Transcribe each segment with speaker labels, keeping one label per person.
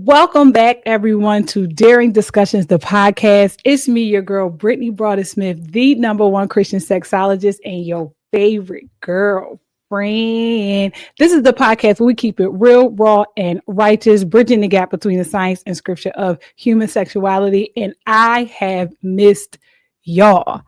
Speaker 1: Welcome back, everyone, to Daring Discussions, the podcast. It's me, your girl, Brittany Broaddus-Smith, the number one Christian sexologist and your favorite girlfriend. This is the podcast where we keep it real, raw, and righteous, bridging the gap between the science and scripture of human sexuality. And I have missed y'all.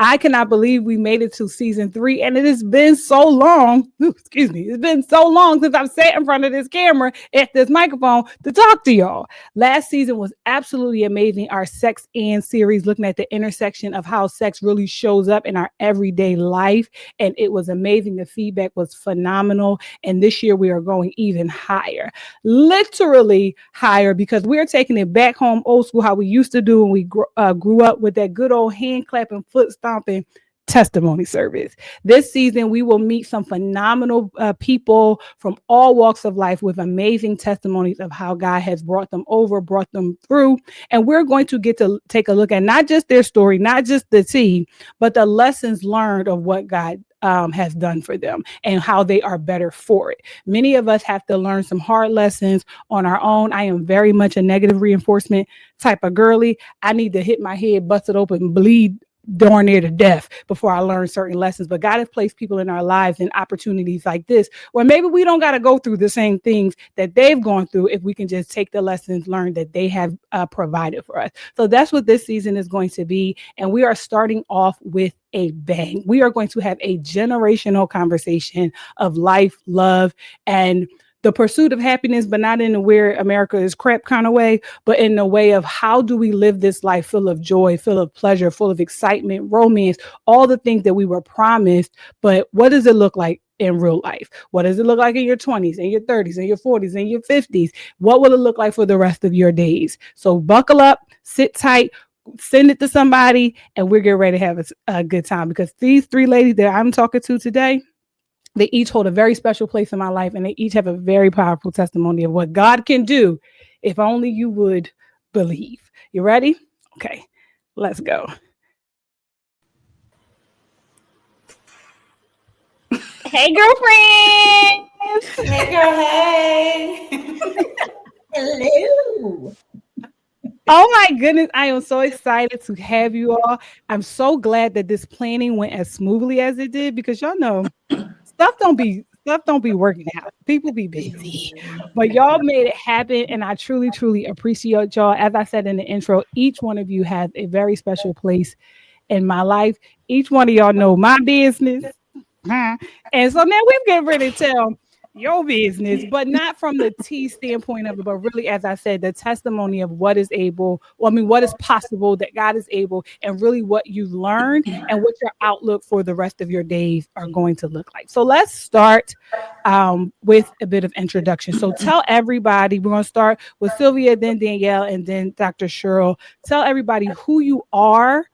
Speaker 1: I cannot believe we made it to season 3, and it has been so long. Excuse me. It's been so long since I've sat in front of this camera at this microphone to talk to y'all. Last season was absolutely amazing. Our Sex and series, looking at the intersection of how sex really shows up in our everyday life. And it was amazing. The feedback was phenomenal. And this year we are going even higher, literally higher, because we're taking it back home old school, how we used to do when we grew up with that good old hand clapping, foot stomping testimony service. This season, we will meet some phenomenal people from all walks of life with amazing testimonies of how God has brought them over, brought them through. And we're going to get to take a look at not just their story, not just the tea, but the lessons learned of what God has done for them and how they are better for it. Many of us have to learn some hard lessons on our own. I am very much a negative reinforcement type of girly. I need to hit my head, bust it open, bleed darn near to death before I learn certain lessons. But God has placed people in our lives and opportunities like this where maybe we don't got to go through the same things that they've gone through if we can just take the lessons learned that they have provided for us. So that's what this season is going to be. And we are starting off with a bang. We are going to have a generational conversation of life, love, and the pursuit of happiness, but not in the where America is crap kind of way, but in the way of how do we live this life full of joy, full of pleasure, full of excitement, romance, all the things that we were promised. But what does it look like in real life? What does it look like in your 20s and your 30s and your 40s and your 50s? What will it look like for the rest of your days? So buckle up, sit tight, send it to somebody, and we're getting ready to have a good time, because these 3 ladies that I'm talking to today, they each hold a very special place in my life, and they each have a very powerful testimony of what God can do if only you would believe. You ready? Okay, let's go. Hey, girlfriend.
Speaker 2: Hey, girl. Hey.
Speaker 3: Hello.
Speaker 1: Oh my goodness, I am so excited to have you all. I'm so glad that this planning went as smoothly as it did, because y'all know stuff don't be working out. People be busy. But y'all made it happen, and I truly, truly appreciate y'all. As I said in the intro, each one of you has a very special place in my life. Each one of y'all know my business. And so now we're getting ready to tell your business, but not from the T standpoint of it, but really, as I said, the testimony of what is able, what is possible, that God is able, and really what you've learned and what your outlook for the rest of your days are going to look like. So let's start with a bit of introduction. So tell everybody, we're going to start with Sylvia, then Danielle, and then Dr. Cheryl. Tell everybody who you are,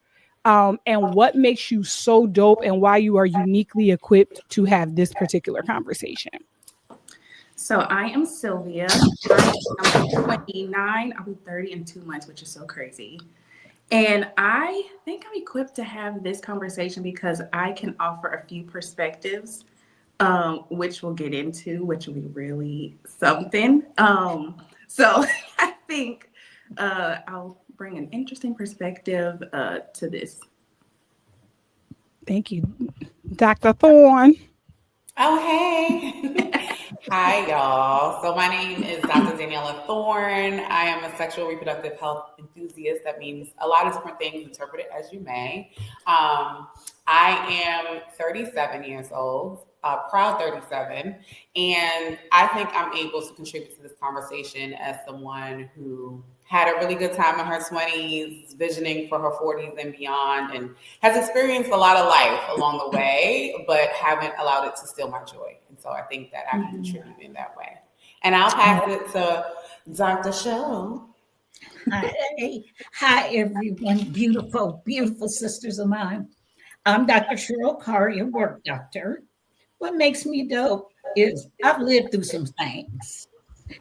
Speaker 1: and what makes you so dope, and why you are uniquely equipped to have this particular conversation.
Speaker 2: So I am Sylvia. I'm 29. I'll be 30 in 2 months, which is so crazy. And I think I'm equipped to have this conversation because I can offer a few perspectives, which we'll get into, which will be really something. So I think I'll bring an interesting perspective to this.
Speaker 1: Thank you. Dr. Thorne.
Speaker 3: Oh, hey. Hi, y'all. So my name is Dr. Daniella Thorne. I am a sexual reproductive health enthusiast. That means a lot of different things, interpret it as you may. I am 37 years old, proud 37, and I think I'm able to contribute to this conversation as someone who had a really good time in her 20s, visioning for her 40s and beyond, and has experienced a lot of life along the way, but haven't allowed it to steal my joy. And so I think that I can contribute in that way. And I'll pass it to Dr. Cheryl.
Speaker 4: Hi, everyone. Beautiful, beautiful sisters of mine. I'm Dr. Cheryl Carr, your work doctor. What makes me dope is I've lived through some things.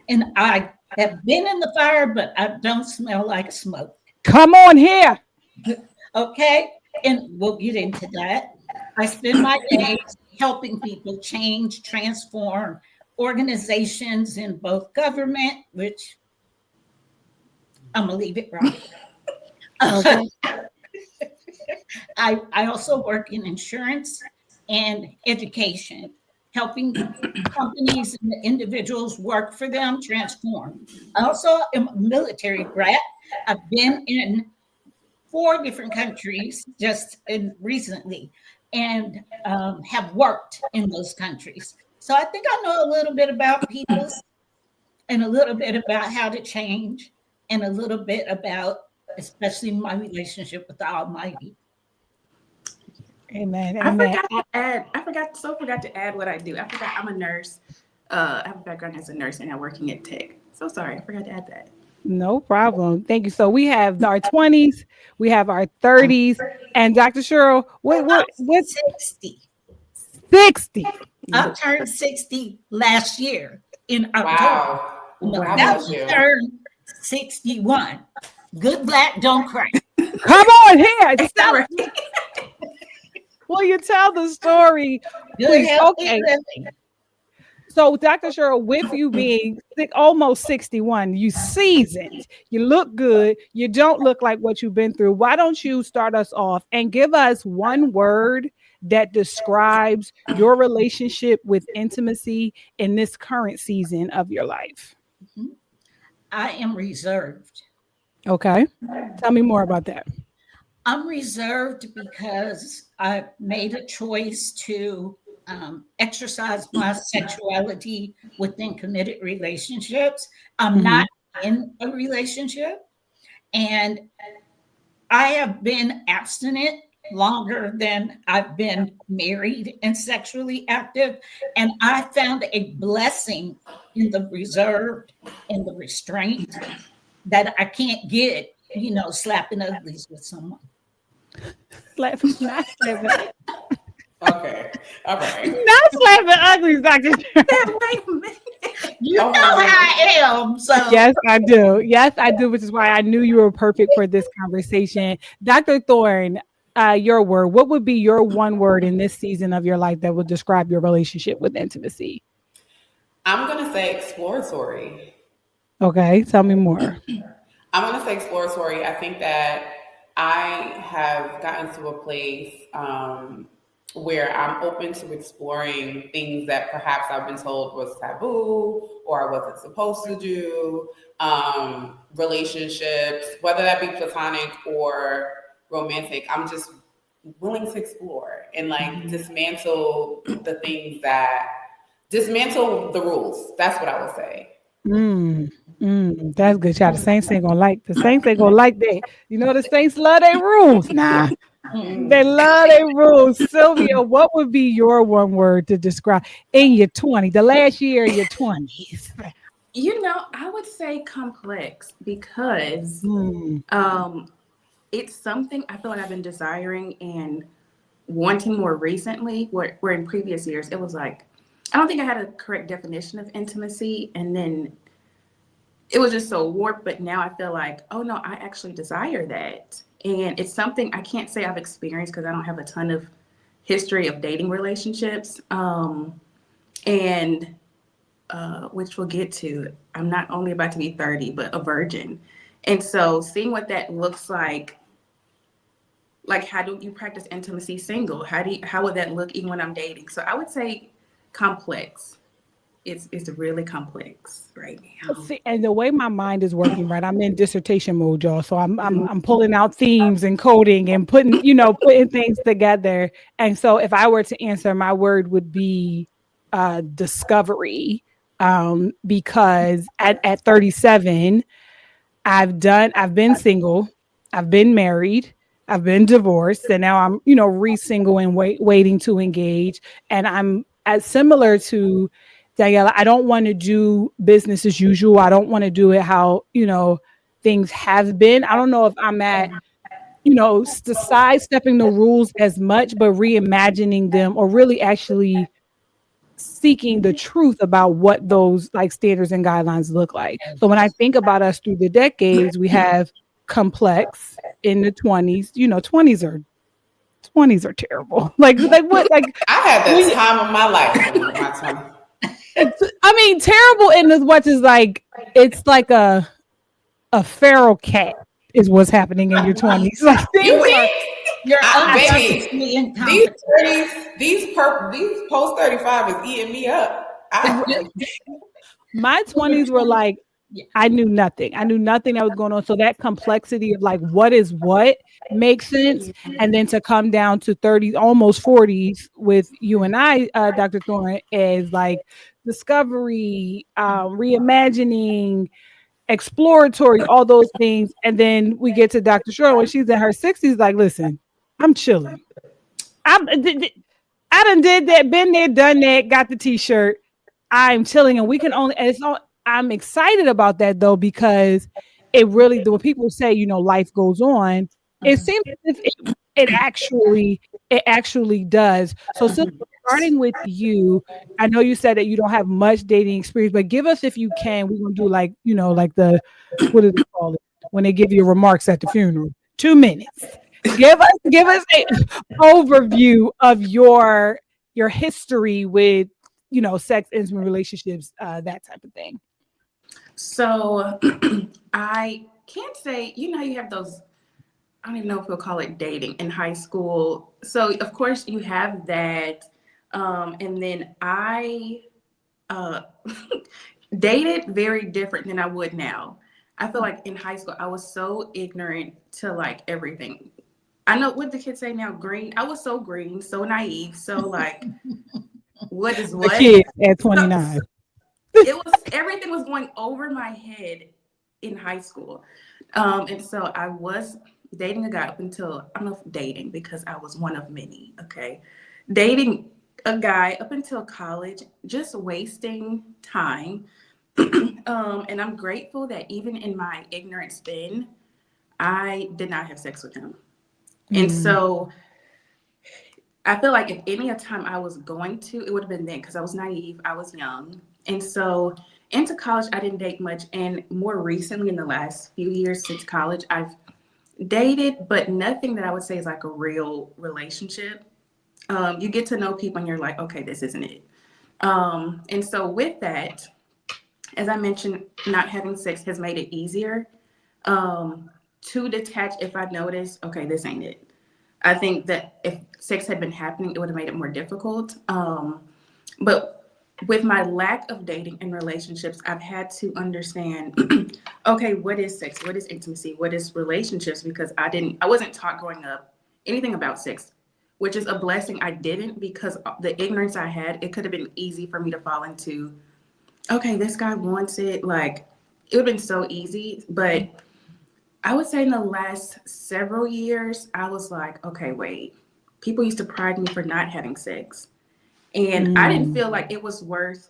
Speaker 4: And I have been in the fire, but I don't smell like smoke.
Speaker 1: Come on here.
Speaker 4: Okay, and we'll get into that. I spend my days helping people change, transform organizations in both government, which I'm gonna leave it right.
Speaker 1: Okay.
Speaker 4: I also work in insurance and education, helping companies and individuals work for them transform. I also am a military brat. I've been in 4 different countries just recently, and have worked in those countries. So I think I know a little bit about people and a little bit about how to change and a little bit about especially my relationship with the Almighty.
Speaker 1: Amen.
Speaker 2: I
Speaker 1: Amen.
Speaker 2: forgot to add. I forgot to add what I do. I forgot I'm a nurse. I have a background as a nurse and I'm working at tech. So sorry, I forgot to add that.
Speaker 1: No problem. Thank you. So we have our 20s, we have our 30s, and Dr. Cheryl, what's
Speaker 4: 60.
Speaker 1: 60?
Speaker 4: I turned 60 last year in October.
Speaker 3: Wow.
Speaker 4: I'm
Speaker 3: God
Speaker 4: about
Speaker 3: bless
Speaker 4: to
Speaker 3: you.
Speaker 4: turn 61. Good black, don't cry.
Speaker 1: Come on here.
Speaker 2: All right.
Speaker 1: Will you tell the story?
Speaker 4: Good
Speaker 1: Please.
Speaker 4: healthy
Speaker 1: Okay.
Speaker 4: living.
Speaker 1: So, Dr. Cheryl, with you being almost 61, you seasoned, you look good, you don't look like what you've been through. Why don't you start us off and give us one word that describes your relationship with intimacy in this current season of your life?
Speaker 4: I am reserved.
Speaker 1: Okay. Tell me more about that.
Speaker 4: I'm reserved because I made a choice to exercise my sexuality within committed relationships. I'm not in a relationship, and I have been abstinent longer than I've been married and sexually active. And I found a blessing in the reserve and the restraint that I can't get, slapping uglies with someone.
Speaker 1: Not slapping,
Speaker 3: Okay. All right.
Speaker 1: not slapping uglies, Dr. Cheryl.
Speaker 2: Wait a minute.
Speaker 4: You know how I am. So
Speaker 1: Yes, I do. Yes, I do, which is why I knew you were perfect for this conversation. Dr. Thorne, your word. What would be your one word in this season of your life that would describe your relationship with intimacy?
Speaker 3: I'm going to say exploratory.
Speaker 1: Okay, tell me more.
Speaker 3: I'm going to say exploratory. I think that I have gotten to a place where I'm open to exploring things that perhaps I've been told was taboo or I wasn't supposed to do. Relationships, whether that be platonic or romantic, I'm just willing to explore and dismantle the things dismantle the rules. That's what I would say.
Speaker 1: That's good, child. The Saints ain't gonna like that. The Saints love their rules. Nah, they love their rules. Sylvia, what would be your one word to describe in your 20s, the last year of your 20s?
Speaker 2: I would say complex because it's something I feel like I've been desiring and wanting more recently, where in previous years it was like, I don't think I had a correct definition of intimacy, and then it was just so warped. But now I feel like, oh no, I actually desire that. And it's something I can't say I've experienced because I don't have a ton of history of dating relationships. Which we'll get to. I'm not only about to be 30, but a virgin. And so seeing what that looks like how do you practice intimacy single? How would that look even when I'm dating? So I would say complex. It's really complex right now.
Speaker 1: See, and the way my mind is working, right? I'm in dissertation mode, y'all. So I'm pulling out themes and coding and putting things together. And so if I were to answer, my word would be discovery. Because at 37, I've been single, I've been married, I've been divorced, and now I'm, re-single and waiting to engage. And I'm as similar to Daniella. I don't want to do business as usual. I don't want to do it how, things have been. I don't know if I'm at, sidestepping the rules as much, but reimagining them or really actually seeking the truth about what those standards and guidelines look like. So when I think about us through the decades, we have complex in the 20s. 20s are terrible. Like what? Like
Speaker 3: I had the time of my life in my 20s.
Speaker 1: Terrible in as much as it's like a a feral cat is what's happening in your 20s. Like
Speaker 3: You
Speaker 1: things are,
Speaker 3: weak.
Speaker 4: You're
Speaker 3: Baby,
Speaker 4: unconsciously
Speaker 3: these
Speaker 4: incompetent.
Speaker 3: 30s, these post 35 is eating me up.
Speaker 1: my 20s were like,
Speaker 4: Yeah.
Speaker 1: I knew nothing. I knew nothing that was going on. So that complexity of like, what is what makes sense. And then to come down to 30s, almost 40s with you and I, Dr. Thorne, is like discovery, reimagining, exploratory, all those things. And then we get to Dr. Cheryl when she's in her 60s, like, listen, I'm chilling. I done did that, been there, done that, got the t-shirt. I'm chilling, and we can only, and it's all, I'm excited about that though, because it really, when people say, life goes on, it seems as if it actually does. So Sylvia, starting with you, I know you said that you don't have much dating experience, but give us, if you can, we're gonna do like, like the, what do they call it? When they give you remarks at the funeral. 2 minutes. Give us a overview of your history with sex, intimate relationships, that type of thing.
Speaker 2: So I can't say, you have those, I don't even know if we'll call it dating in high school. So of course you have that. And then I uh, dated very different than I would now. I feel like in high school, I was so ignorant to like everything. I know what the kids say now, green. I was so green, so naive, so like, what is
Speaker 1: The
Speaker 2: what?
Speaker 1: kid at
Speaker 2: So,
Speaker 1: 29.
Speaker 2: it was everything was going over my head in high school. And so I was dating a guy up until, I don't know if dating because I was one of many, okay? Dating a guy up until college, just wasting time. And I'm grateful that even in my ignorance then, I did not have sex with him. And so I feel like if any time I was going to, it would have been then because I was naive, I was young. And so into college, I didn't date much. And more recently, in the last few years since college, I've dated, but nothing that I would say is like a real relationship. You get to know people and you're like, okay, this isn't it. And so with that, as I mentioned, not having sex has made it easier to detach if I notice, okay, this ain't it. I think that if sex had been happening, it would have made it more difficult. But with my lack of dating and relationships, I've had to understand, okay, what is sex? What is intimacy? What is relationships? Because I wasn't taught growing up anything about sex, which is a blessing. I didn't because the ignorance I had, it could have been easy for me to fall into, okay, this guy wants it. Like, it would have been so easy. But I would say in the last several years, I was like, okay, wait. People used to pride me for not having sex. And I didn't feel like it was worth,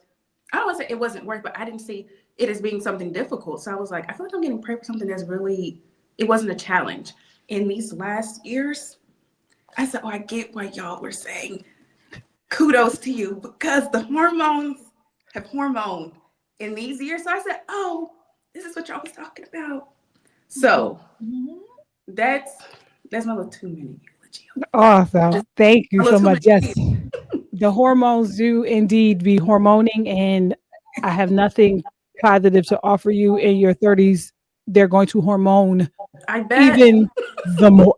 Speaker 2: I don't want to say it wasn't worth, but I didn't see it as being something difficult. So I was like, I feel like I'm getting prepped for something that's really, it wasn't a challenge. In these last years, I said, oh, I get why y'all were saying kudos to you because the hormones have hormoned in these years. So I said, oh, this is what y'all was talking about. So that's my little 2 minute eulogy.
Speaker 1: Awesome. Thank you
Speaker 2: A
Speaker 1: so
Speaker 2: little
Speaker 1: much.
Speaker 2: 2 minute.
Speaker 1: Yes, the hormones do indeed be hormoning, and I have nothing positive to offer you in your 30s. They're going to hormone
Speaker 2: I bet.
Speaker 1: even the more.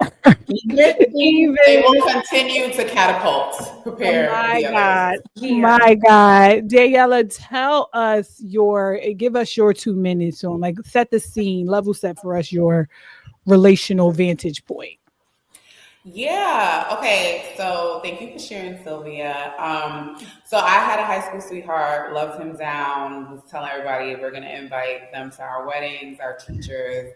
Speaker 4: Lifting.
Speaker 3: They
Speaker 1: Even,
Speaker 3: will continue to catapult. Prepare
Speaker 1: my
Speaker 3: the others.
Speaker 1: God.
Speaker 2: Yeah.
Speaker 1: My God. Daniella, give us your 2 minutes on, like, set the scene, level set for us your relational vantage point.
Speaker 3: Yeah. Okay. So thank you for sharing, Sylvia. So I had a high school sweetheart, loved him down, was telling everybody we're going to invite them to our weddings, our teachers.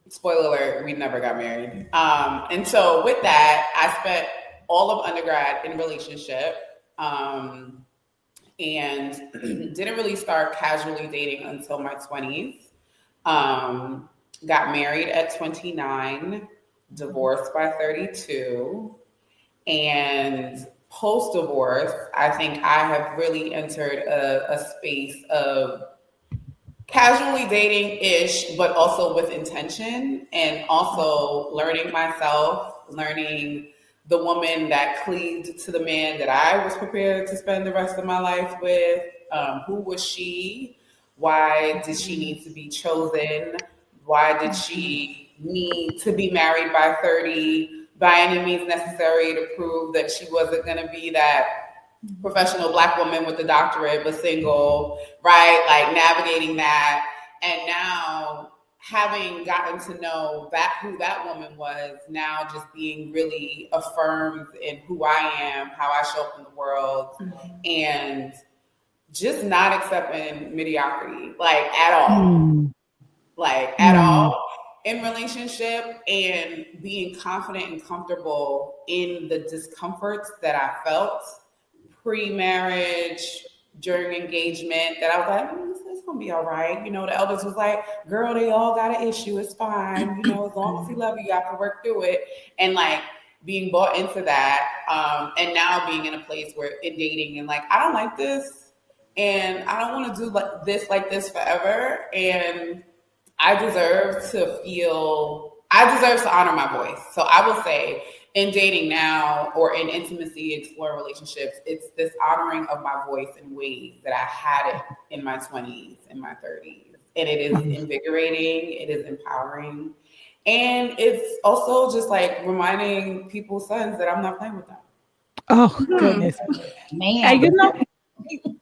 Speaker 3: Spoiler alert, we never got married. And so with that, I spent all of undergrad in a relationship and didn't really start casually dating until my 20s. Got married at 29, divorced by 32. And post divorce, I think I have really entered a space of casually dating ish, but also with intention and also learning myself, learning the woman that cleaved to the man that I was prepared to spend the rest of my life with. Who was she? Why did she need to be chosen? Why did she need to be married by 30 by any means necessary to prove that she wasn't going to be that professional Black woman with a doctorate but single, right? Like navigating that. And now having gotten to know that who that woman was, now just being really affirmed in who I am, how I show up in the world, and just not accepting mediocrity, like at all, like at all in relationship, and being confident and comfortable in the discomforts that I felt pre-marriage, during engagement, that I was like, it's gonna be all right. You know, the elders was like, girl, they all got an issue. It's fine. You know, as long as he love you, y'all can work through it. And like being bought into that, and now being in a place where in dating and like, I don't like this, and I don't want to do like this forever. And I deserve to honor my voice. So I will say, in dating now or in intimacy, exploring relationships, it's this honoring of my voice in ways that I had it in my 20s and my 30s. And it is invigorating, it is empowering. And it's also just like reminding people's sons that I'm not playing with them.
Speaker 1: Oh, goodness.
Speaker 4: Man.
Speaker 1: And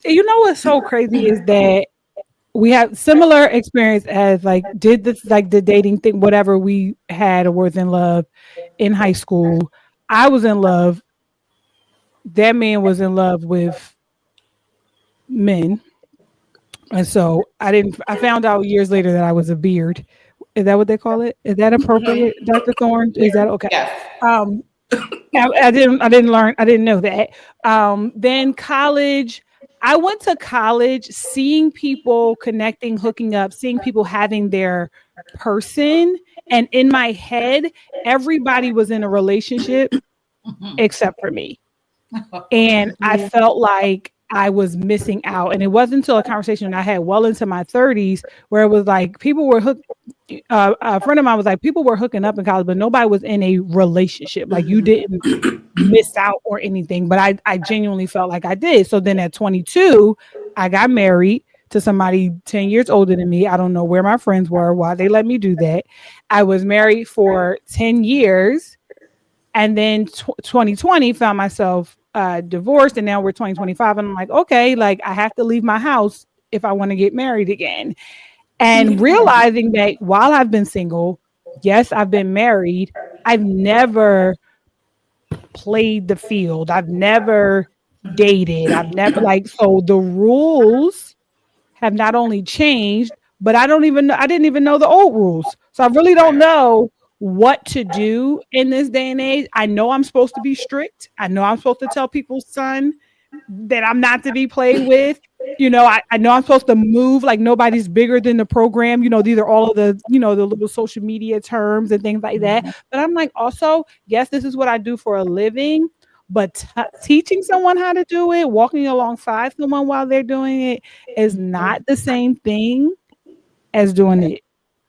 Speaker 1: you know what's so crazy is that we have similar experience as like did this, like the dating thing, whatever we had or was in love in high school. I was in love. That man was in love with men. And so I found out years later that I was a beard. Is that what they call it? Is that appropriate, Dr. Thorne? Is that okay?
Speaker 3: Yes.
Speaker 1: I didn't know that. Then college, I went to college seeing people connecting, hooking up, seeing people having their person. And in my head, everybody was in a relationship except for me. And I felt like I was missing out. And it wasn't until a conversation I had well into my 30s where it was like people were a friend of mine was like, people were hooking up in college, but nobody was in a relationship. Like you didn't miss out or anything. But I genuinely felt like I did. So then at 22, I got married to somebody 10 years older than me. I don't know where my friends were, why they let me do that. I was married for 10 years. And then 2020 found myself divorced, and now we're 2025. And I'm like, okay, like I have to leave my house if I want to get married again. And realizing that while I've been single, yes, I've been married, I've never played the field. I've never dated. I've never so the rules have not only changed, but I didn't even know the old rules. So I really don't know what to do in this day and age. I know I'm supposed to be strict. I know I'm supposed to tell people's son that I'm not to be played with. You know, I know I'm supposed to move like nobody's bigger than the program. You know, these are all of the, the little social media terms and things like that. But I'm like, also, yes, this is what I do for a living. But teaching someone how to do it, walking alongside someone while they're doing it is not the same thing as doing it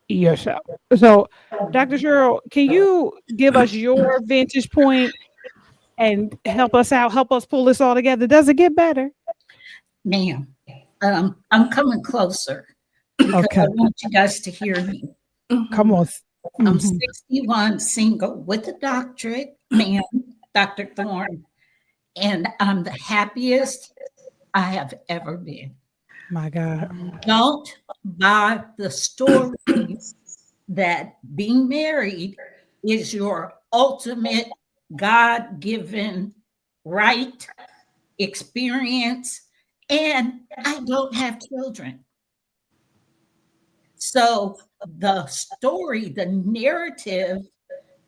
Speaker 1: yourself. So, Dr. Cheryl, can you give us your vantage point and help us out, help us pull this all together? Does it get better?
Speaker 4: Ma'am, I'm coming closer because I want you guys to hear me.
Speaker 1: Come on.
Speaker 4: I'm 61, single with a doctorate, ma'am, Dr. Thorne, and I'm the happiest I have ever been.
Speaker 1: My God.
Speaker 4: Don't buy the stories that being married is your ultimate God-given right, experience, and I don't have children. So the story, the narrative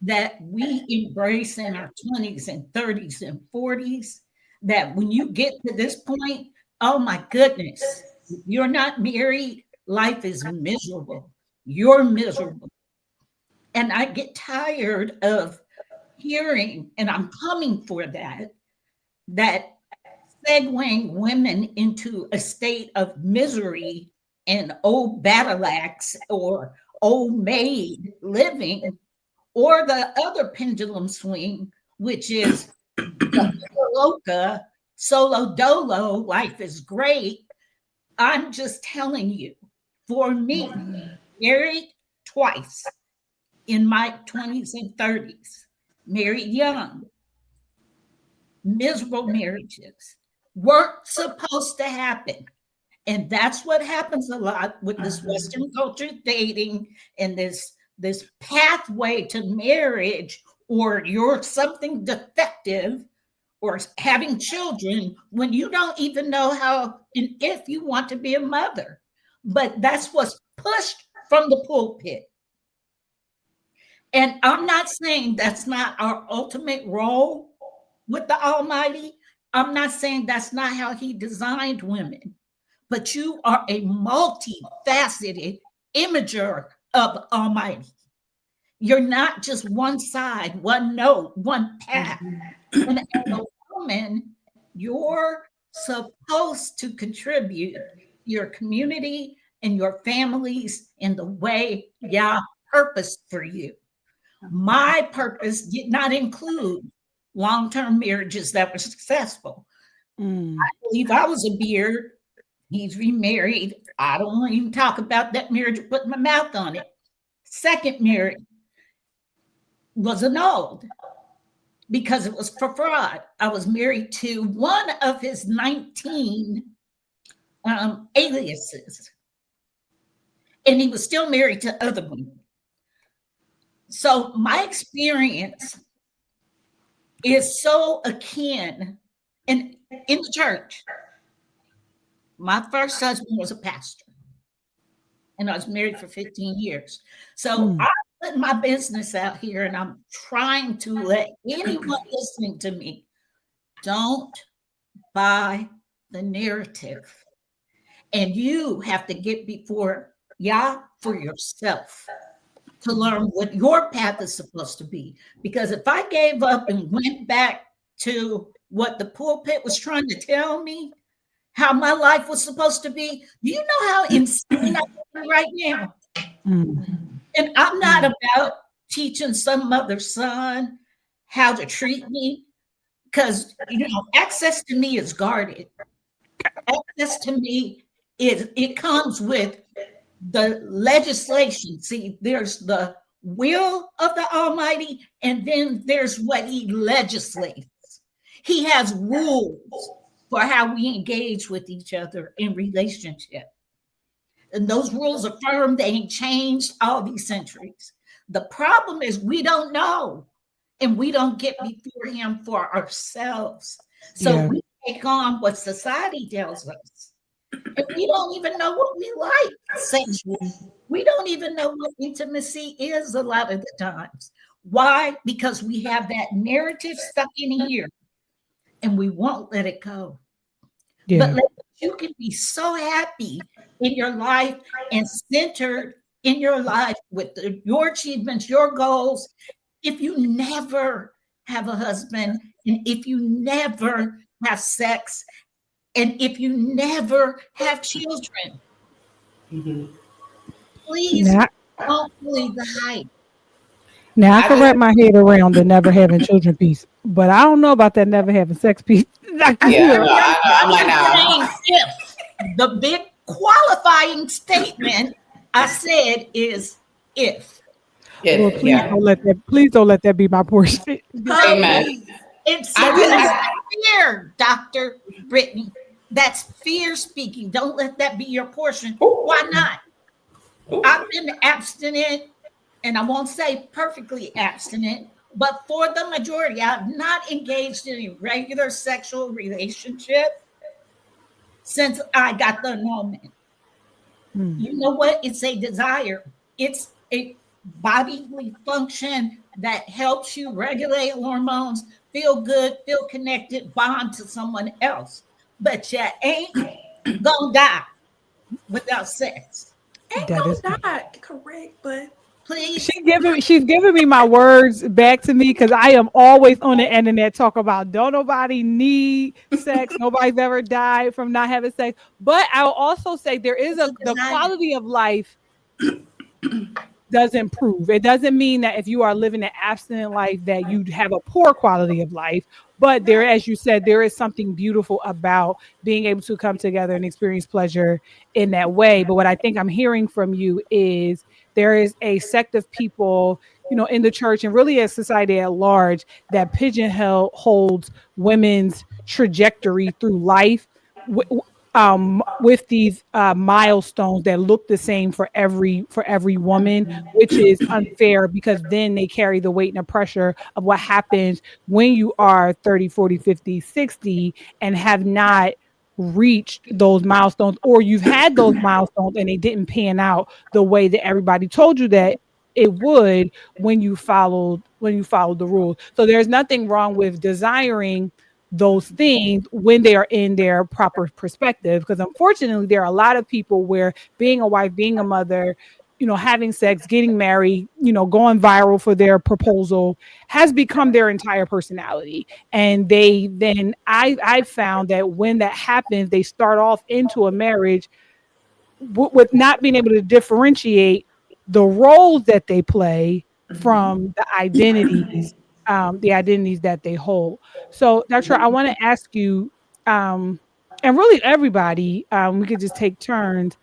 Speaker 4: that we embrace in our 20s and 30s and 40s, that when you get to this point, oh my goodness, you're not married, life is miserable. You're miserable. And I get tired of hearing, and I'm coming for that segueing women into a state of misery and old battle axe or old maid living, or the other pendulum swing, which is the loca, solo dolo, life is great. I'm just telling you, for me, married twice in my 20s and 30s, married young, miserable marriages weren't supposed to happen. And that's what happens a lot with this Western culture dating and this pathway to marriage, or you're something defective or having children when you don't even know how and if you want to be a mother. But that's what's pushed from the pulpit. And I'm not saying that's not our ultimate role with the Almighty. I'm not saying that's not how He designed women, but you are a multifaceted imager of Almighty. You're not just one side, one note, one path. And as a woman, you're supposed to contribute your community and your families in the way Yah purposed for you. My purpose did not include long-term marriages that were successful. I believe I was a beard. He's remarried. I don't want to even talk about that marriage or put my mouth on it. Second marriage was annulled because it was for fraud. I was married to one of his 19 aliases, and he was still married to other women. So my experience is so akin, and in the church, my first husband was a pastor, and I was married for 15 years. So I'm putting my business out here, and I'm trying to let anyone listening to me, don't buy the narrative. And you have to get before Yah for yourself to learn what your path is supposed to be. Because if I gave up and went back to what the pulpit was trying to tell me, how my life was supposed to be, do you know how insane I am right now? And I'm not about teaching some mother's son how to treat me, because access to me is guarded. Access to me it comes with the legislation. See, there's the will of the Almighty, and then there's what He legislates. He has rules for how we engage with each other in relationship. And those rules are firm. They ain't changed all these centuries. The problem is we don't know, and we don't get before Him for ourselves. So we take on what society tells us. And we don't even know what we like sexually. We don't even know what intimacy is a lot of the times. Why? Because we have that narrative stuck in here, and we won't let it go. But you can be so happy in your life and centered in your life with your achievements, your goals, if you never have a husband, and if you never have sex, and if you never have children. Please don't believe the hype.
Speaker 1: Now I can wrap my head around the never having children piece, but I don't know about that never having sex piece.
Speaker 3: I'm like, no.
Speaker 4: If the big qualifying statement I said is if.
Speaker 1: Well, please don't let that be my portion.
Speaker 3: Amen.
Speaker 4: It's fear, Dr. Brittany. That's fear speaking. Don't let that be your portion. Why not? I've been abstinent, and I won't say perfectly abstinent, but for the majority, I've not engaged in a regular sexual relationship since I got the annulment. You know what? It's a desire. It's a bodily function that helps you regulate hormones, feel good, feel connected, bond to someone else. But you ain't gonna die without sex.
Speaker 2: Ain't gonna die, correct, but
Speaker 4: please.
Speaker 1: She's giving me my words back to me, because I am always on the internet talk about don't nobody need sex. Nobody's ever died from not having sex. But I will also say there is the quality of life. doesn't prove. It doesn't mean that if you are living an abstinent life that you have a poor quality of life. But there, as you said, there is something beautiful about being able to come together and experience pleasure in that way. But what I think I'm hearing from you is there is a sect of people, in the church and really as society at large that pigeonhole holds women's trajectory through life with these milestones that look the same for every woman, which is unfair because then they carry the weight and the pressure of what happens when you are 30, 40, 50, 60 and have not reached those milestones, or you've had those milestones and they didn't pan out the way that everybody told you that it would when you followed the rules. So there's nothing wrong with desiring those things when they are in their proper perspective, because unfortunately there are a lot of people where being a wife, being a mother, having sex, getting married, going viral for their proposal has become their entire personality. And I found that when that happens, they start off into a marriage with not being able to differentiate the roles that they play from the identities that they hold. So, Dr. I want to ask you, and really everybody, we could just take turns.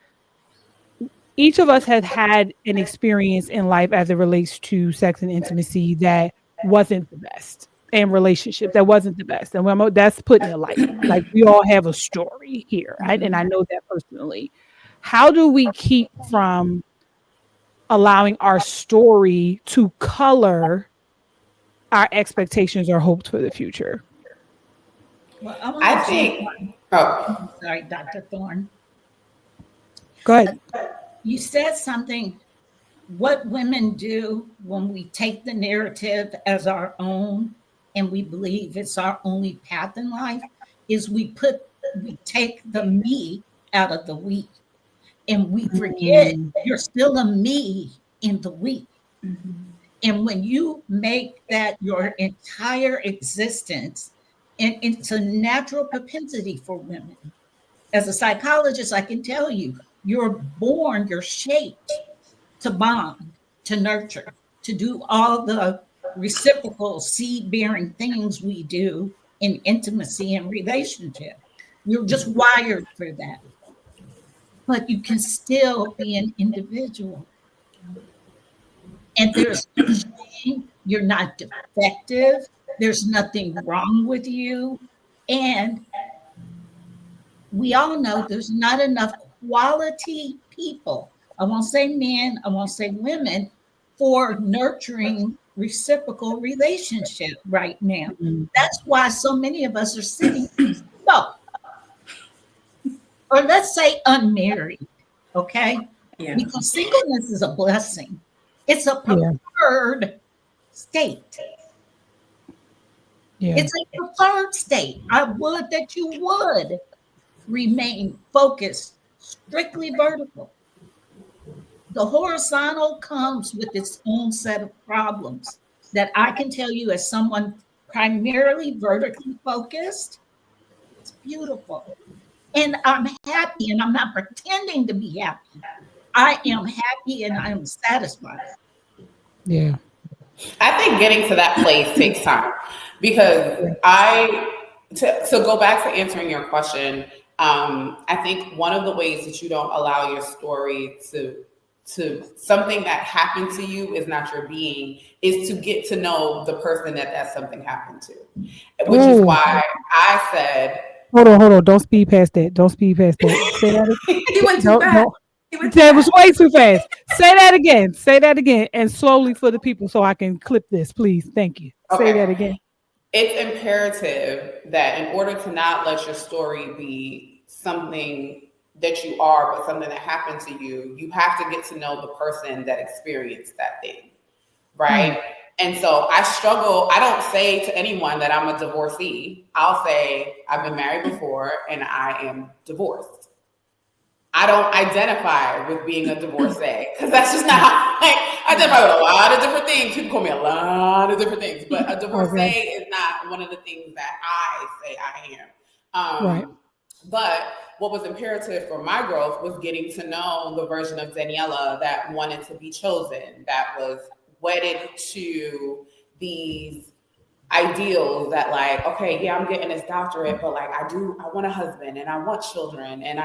Speaker 1: Each of us has had an experience in life as it relates to sex and intimacy that wasn't the best, and relationship that wasn't the best. And that's putting it lightly. Like we all have a story here, right? And I know that personally. How do we keep from allowing our story to color our expectations or hopes for the future?
Speaker 4: Well,
Speaker 3: I think. Oh,
Speaker 4: sorry, Dr. Thorne.
Speaker 1: Go ahead.
Speaker 4: You said something. What women do when we take the narrative as our own and we believe it's our only path in life is we take the me out of the we. And we forget you're still a me in the we. Mm-hmm. And when you make that your entire existence, and it's a natural propensity for women. As a psychologist, I can tell you, you're shaped to bond, to nurture, to do all the reciprocal seed-bearing things we do in intimacy and relationship. You're just wired for that. But you can still be an individual. And there's no shame. You're not defective. There's nothing wrong with you. And we all know there's not enough quality people. I won't say men, I won't say women, for nurturing reciprocal relationship right now. Mm-hmm. That's why so many of us are sitting so. Or let's say unmarried, okay? Yeah. Because singleness is a blessing. It's a preferred state. Yeah. It's a preferred state. I would that you would remain focused, strictly vertical. The horizontal comes with its own set of problems that I can tell you as someone primarily vertically focused, it's beautiful. And I'm happy, and I'm not pretending to be happy. I am happy and I am satisfied.
Speaker 1: Yeah.
Speaker 3: I think getting to that place takes time because to go back to answering your question, I think one of the ways that you don't allow your story to something that happened to you is not your being, is to get to know the person that something happened to, which is why I said,
Speaker 1: Hold on. Don't speed past that. Say that again.
Speaker 2: He went too fast.
Speaker 1: It was way too fast. Say that again. And slowly for the people so I can clip this, please. Thank you. Okay. Say that again.
Speaker 3: It's imperative that in order to not let your story be something that you are, but something that happened to you, you have to get to know the person that experienced that thing, right? Mm-hmm. And so I struggle. I don't say to anyone that I'm a divorcee. I'll say I've been married before and I am divorced. I don't identify with being a divorcee because that's just not how I identify with a lot of different things. People call me a lot of different things, but a divorcee is not one of the things that I say I am. Right. But what was imperative for my growth was getting to know the version of Daniella that wanted to be chosen, that was wedded to these ideals that like, okay, yeah, I'm getting this doctorate, but like I want a husband and I want children. And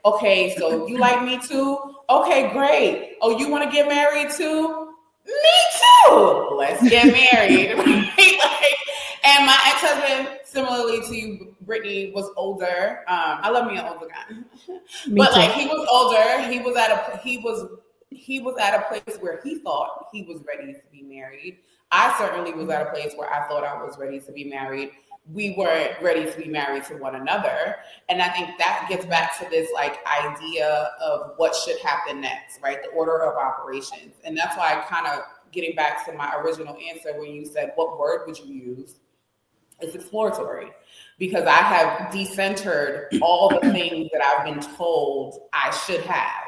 Speaker 3: okay, so you like me too? Okay, great. Oh, you want to get married too? Me too. Let's get married. Like, and my ex-husband, similarly to you, Brittany, was older. I love me an older guy. But like he was older. He was at a place where he thought he was ready to be married. I certainly was at a place where I thought I was ready to be married. We weren't ready to be married to one another. And I think that gets back to this like idea of what should happen next, right? The order of operations. And that's why I kind of getting back to my original answer when you said, what word would you use? It's exploratory, because I have decentered all the things that I've been told I should have.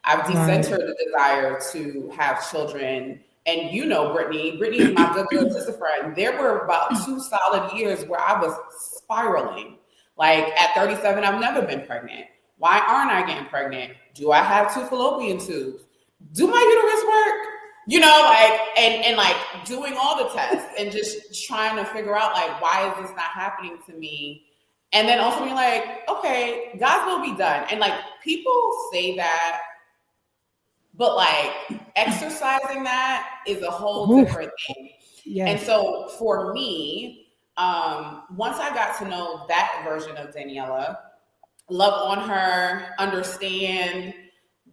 Speaker 3: I've decentered the desire to have children. And you know, Brittany is my good little sister friend. There were about 2 solid years where I was spiraling. Like at 37, I've never been pregnant. Why aren't I getting pregnant? Do I have 2 fallopian tubes? Do my uterus work? You know, like, and like doing all the tests and just trying to figure out like, why is this not happening to me? And then also being like, okay, God's will be done. And like people say that, but like exercising that is a whole different thing. Yes. And so for me, once I got to know that version of Daniella, love on her, understand,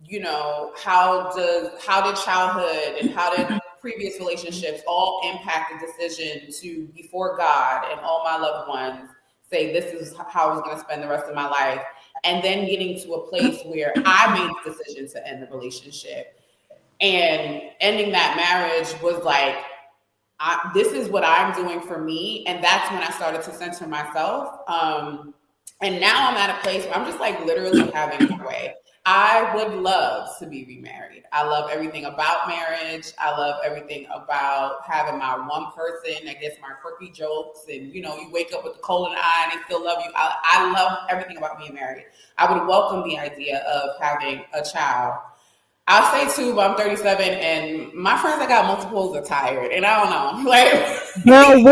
Speaker 3: you know, how did childhood and how did previous relationships all impact the decision to, before God and all my loved ones, say this is how I was going to spend the rest of my life. And then getting to a place where I made the decision to end the relationship, and ending that marriage was like, this is what I'm doing for me. And that's when I started to center myself. And now I'm at a place where I'm just like literally having my way. I would love to be remarried. I love everything about marriage. I love everything about having my one person that gets my quirky jokes. And, you know, you wake up with the cold in the eye and they still love you. I love everything about being married. I would welcome the idea of having a child. I'll say 2, but I'm 37 and my friends that got multiples are tired. And I don't know. Like,
Speaker 1: girl,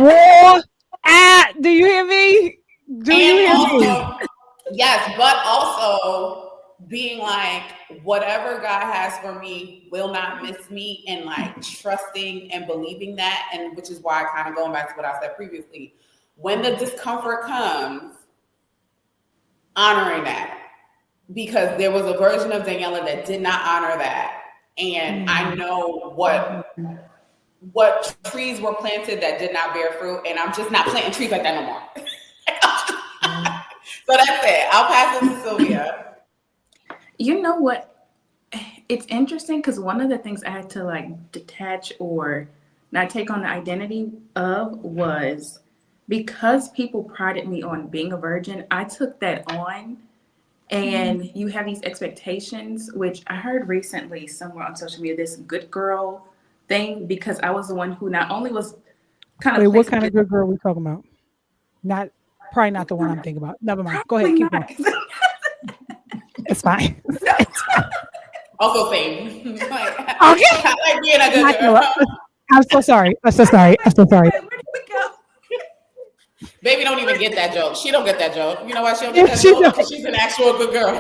Speaker 1: war at. Do you hear me? Do you hear me?
Speaker 3: Yes, but also being like, whatever God has for me will not miss me, and like trusting and believing that. And which is why kind of going back to what I said previously, when the discomfort comes, honoring that, because there was a version of Daniella that did not honor that. And I know what trees were planted that did not bear fruit, and I'm just not planting trees like that no more. So that's it. I'll pass it to Sylvia.
Speaker 2: You know what? It's interesting because one of the things I had to like detach or not take on the identity of was because people prided me on being a virgin. I took that on, and you have these expectations, which I heard recently somewhere on social media, this good girl thing, because I was the one who not only was kind of.
Speaker 1: Wait, what kind of good girl are we talking about? Probably not the one I'm thinking about. Never mind. Go ahead. Keep going. It's fine.
Speaker 3: Also same. Like,
Speaker 1: okay.
Speaker 3: I like being a good girl.
Speaker 1: I'm so sorry.
Speaker 2: Where did we go?
Speaker 3: Baby don't even get that joke. She don't get that joke. You know why she don't get that joke? Because she's an actual good girl.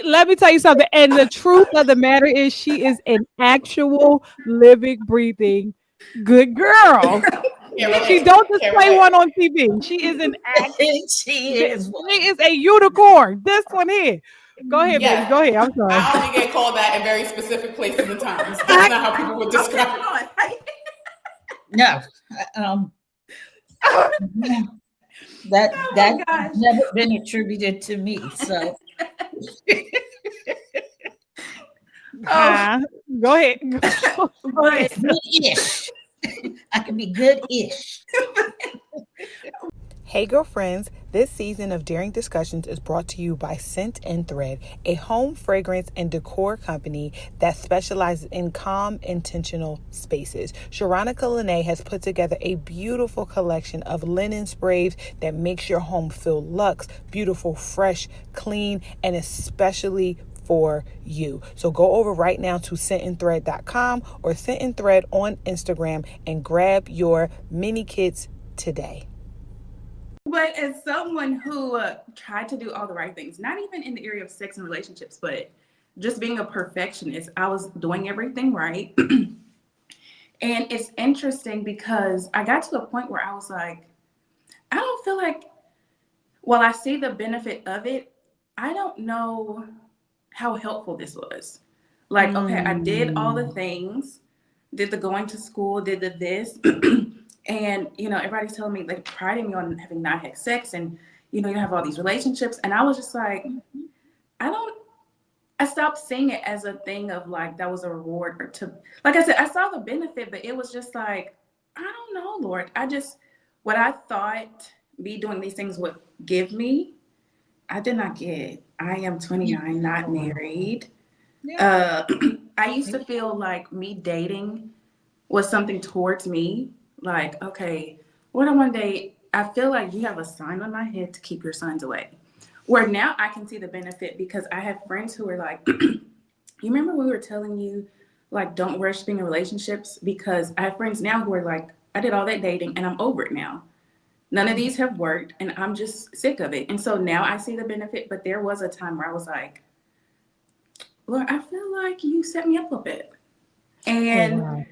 Speaker 1: Let me tell you something. And the truth of the matter is she is an actual living, breathing good girl. She don't just play one on TV. She is an actress. She is a unicorn. This one here. Go ahead, baby. Go ahead. I'm sorry.
Speaker 3: I only get called that in very specific places and times. That's not how people would describe it.
Speaker 4: No. That's never been attributed to me. So
Speaker 1: go ahead.
Speaker 4: Good-ish. I can be good-ish.
Speaker 5: Hey girlfriends,
Speaker 1: This season of Daring Discussions is brought to you by Scent and Thread, a home fragrance and decor company that specializes in calm, intentional spaces. Sharonica Lene has put together a beautiful collection of linen sprays that makes your home feel luxe, beautiful, fresh, clean, and especially for you. So go over right now to scentandthread.com or Scent and Thread on Instagram and grab your mini kits today.
Speaker 2: But as someone who tried to do all the right things, not even in the area of sex and relationships, but just being a perfectionist, I was doing everything right. And it's interesting because I got to a point where I was like, I don't feel like, while I see the benefit of it, I don't know how helpful this was. Like, okay, I did all the things, did the going to school, did the this. And, everybody's telling me, like, priding me on having not had sex and, you have all these relationships. And I was just like, I stopped seeing it as a thing of like, that was a reward or to, like I said, I saw the benefit, but it was just like, I don't know, Lord. What I thought me doing these things would give me, I did not get. I am 29, not married. I used to feel like me dating was something towards me. Like, okay, what I want to date, I feel like you have a sign on my head to keep your sons away. Where now I can see the benefit because I have friends who are like, you remember when we were telling you, like, don't rush being in relationships? Because I have friends now who are like, I did all that dating and I'm over it now. None of these have worked and I'm just sick of it. And so now I see the benefit, but there was a time where I was like, Lord, I feel like you set me up a bit. And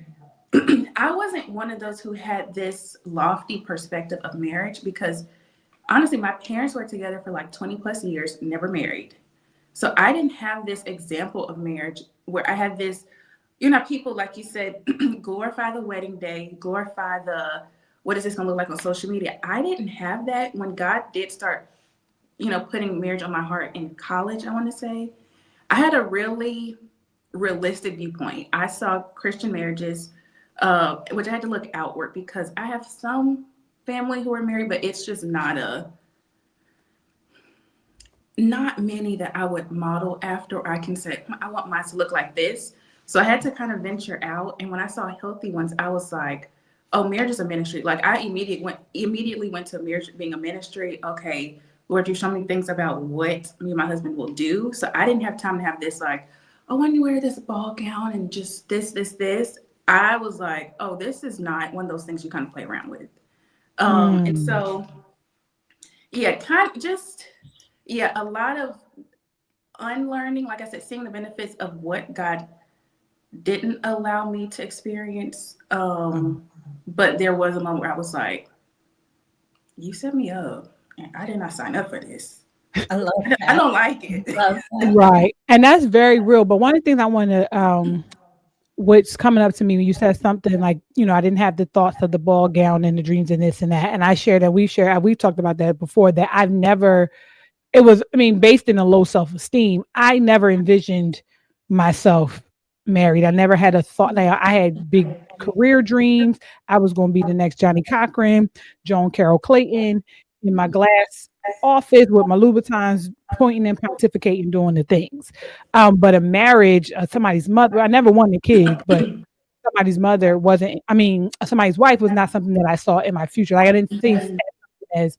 Speaker 2: I wasn't one of those who had this lofty perspective of marriage because honestly, my parents were together for like 20 plus years, never married. So I didn't have this example of marriage where I had this, people, like you said, glorify the wedding day, glorify what is this going to look like on social media? I didn't have that when God did start, putting marriage on my heart in college, I want to say. I had a really realistic viewpoint. I saw Christian marriages, which I had to look outward because I have some family who are married, but it's just not many that I would model after, or I can say, I want mine to look like this. So I had to kind of venture out. And when I saw healthy ones, I was like, oh, marriage is a ministry. Like I immediately went to marriage being a ministry. Okay, Lord, you show me things about what me and my husband will do. So I didn't have time to have this like, oh, when you wear this ball gown and just this. I was like, oh, this is not one of those things you kind of play around with. And so, a lot of unlearning, like I said, seeing the benefits of what God didn't allow me to experience. But there was a moment where I was like, you set me up and I did not sign up for this.
Speaker 4: I love that.
Speaker 2: I don't like it.
Speaker 1: Right. And that's very real. But one of the things I want to, what's coming up to me when you said something like, I didn't have the thoughts of the ball gown and the dreams and this and that. And I shared that we've talked about that before, that based in a low self-esteem, I never envisioned myself married. I never had a thought. Like, I had big career dreams. I was going to be the next Johnny Cochran, Joan Carroll Clayton in my glass office with my Louboutins pointing and pontificating, doing the things. But a marriage, somebody's mother, I never wanted kids, but somebody's mother somebody's wife was not something that I saw in my future. Like I didn't see it as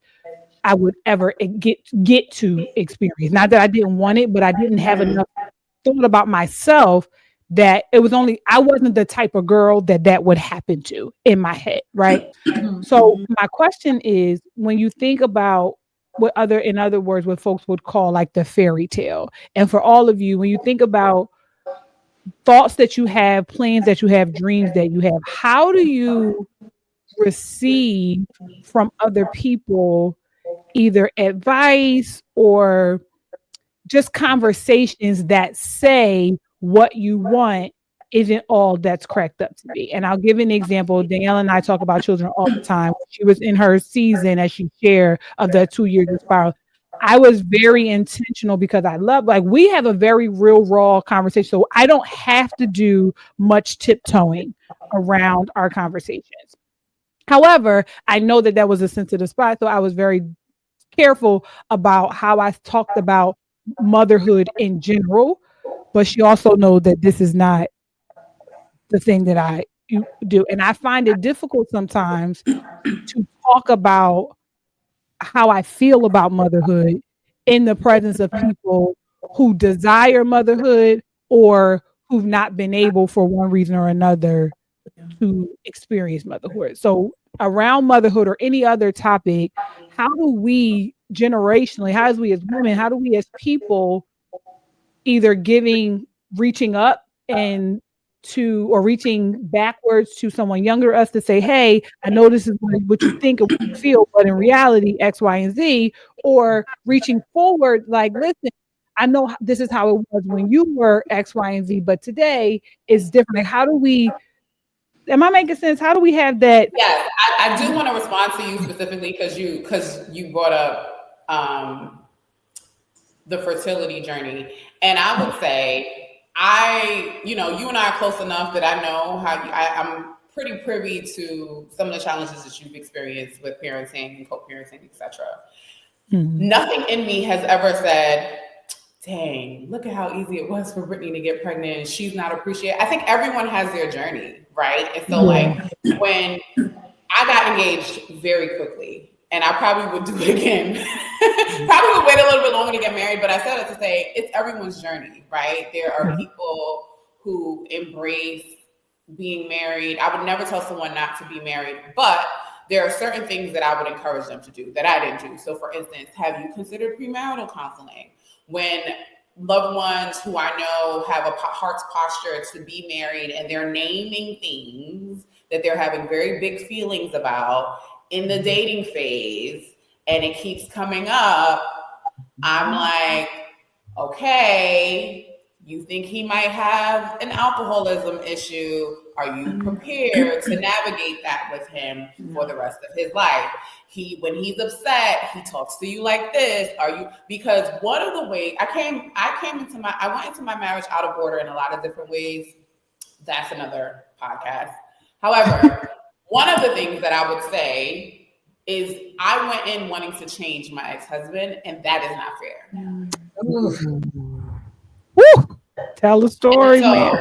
Speaker 1: I would ever get to experience. Not that I didn't want it, but I didn't have enough thought about myself that I wasn't the type of girl that would happen to in my head, right? So my question is, when you think about what folks would call like the fairy tale, and for all of you, when you think about thoughts that you have, plans that you have, dreams that you have, how do you receive from other people either advice or just conversations that say what you want isn't all that's cracked up to be? And I'll give an example. Danielle and I talk about children all the time. She was in her season, as she shared, of the 2 years of spiral. I was very intentional because we have a very real, raw conversation. So I don't have to do much tiptoeing around our conversations. However, I know that was a sensitive spot. So I was very careful about how I talked about motherhood in general, but she also knows that this is not the thing that I do. And I find it difficult sometimes to talk about how I feel about motherhood in the presence of people who desire motherhood or who've not been able for one reason or another to experience motherhood. So around motherhood or any other topic, how do we generationally, how as we as women, how do we as people either reaching up and to, or reaching backwards to someone younger us to say, hey, I know this is what you think or what you feel, but in reality, X, Y, and Z, or reaching forward, like, listen, I know this is how it was when you were X, Y, and Z, but today is different. Like, how do we, am I making sense? How do we have that?
Speaker 3: Yes, I do want to respond to you specifically because you brought up the fertility journey. And I would say, you and I are close enough that I know I'm pretty privy to some of the challenges that you've experienced with parenting and co-parenting, etc. Mm-hmm. Nothing in me has ever said, dang, look at how easy it was for Brittany to get pregnant. She's not appreciated. I think everyone has their journey, right? And so like when I got engaged very quickly, and I probably would do it again. Probably would wait a little bit longer to get married, but I said it to say it's everyone's journey, right? There are people who embrace being married. I would never tell someone not to be married, but there are certain things that I would encourage them to do that I didn't do. So for instance, have you considered premarital counseling? When loved ones who I know have a heart's posture to be married and they're naming things that they're having very big feelings about in the dating phase, and it keeps coming up, I'm like, okay, you think he might have an alcoholism issue? Are you prepared to navigate that with him for the rest of his life? When he's upset, he talks to you like this. Because one of the ways I went into my marriage out of order in a lot of different ways. That's another podcast. However, one of the things that I would say is I went in wanting to change my ex-husband, and that is not fair.
Speaker 1: Woo! Tell the story, man.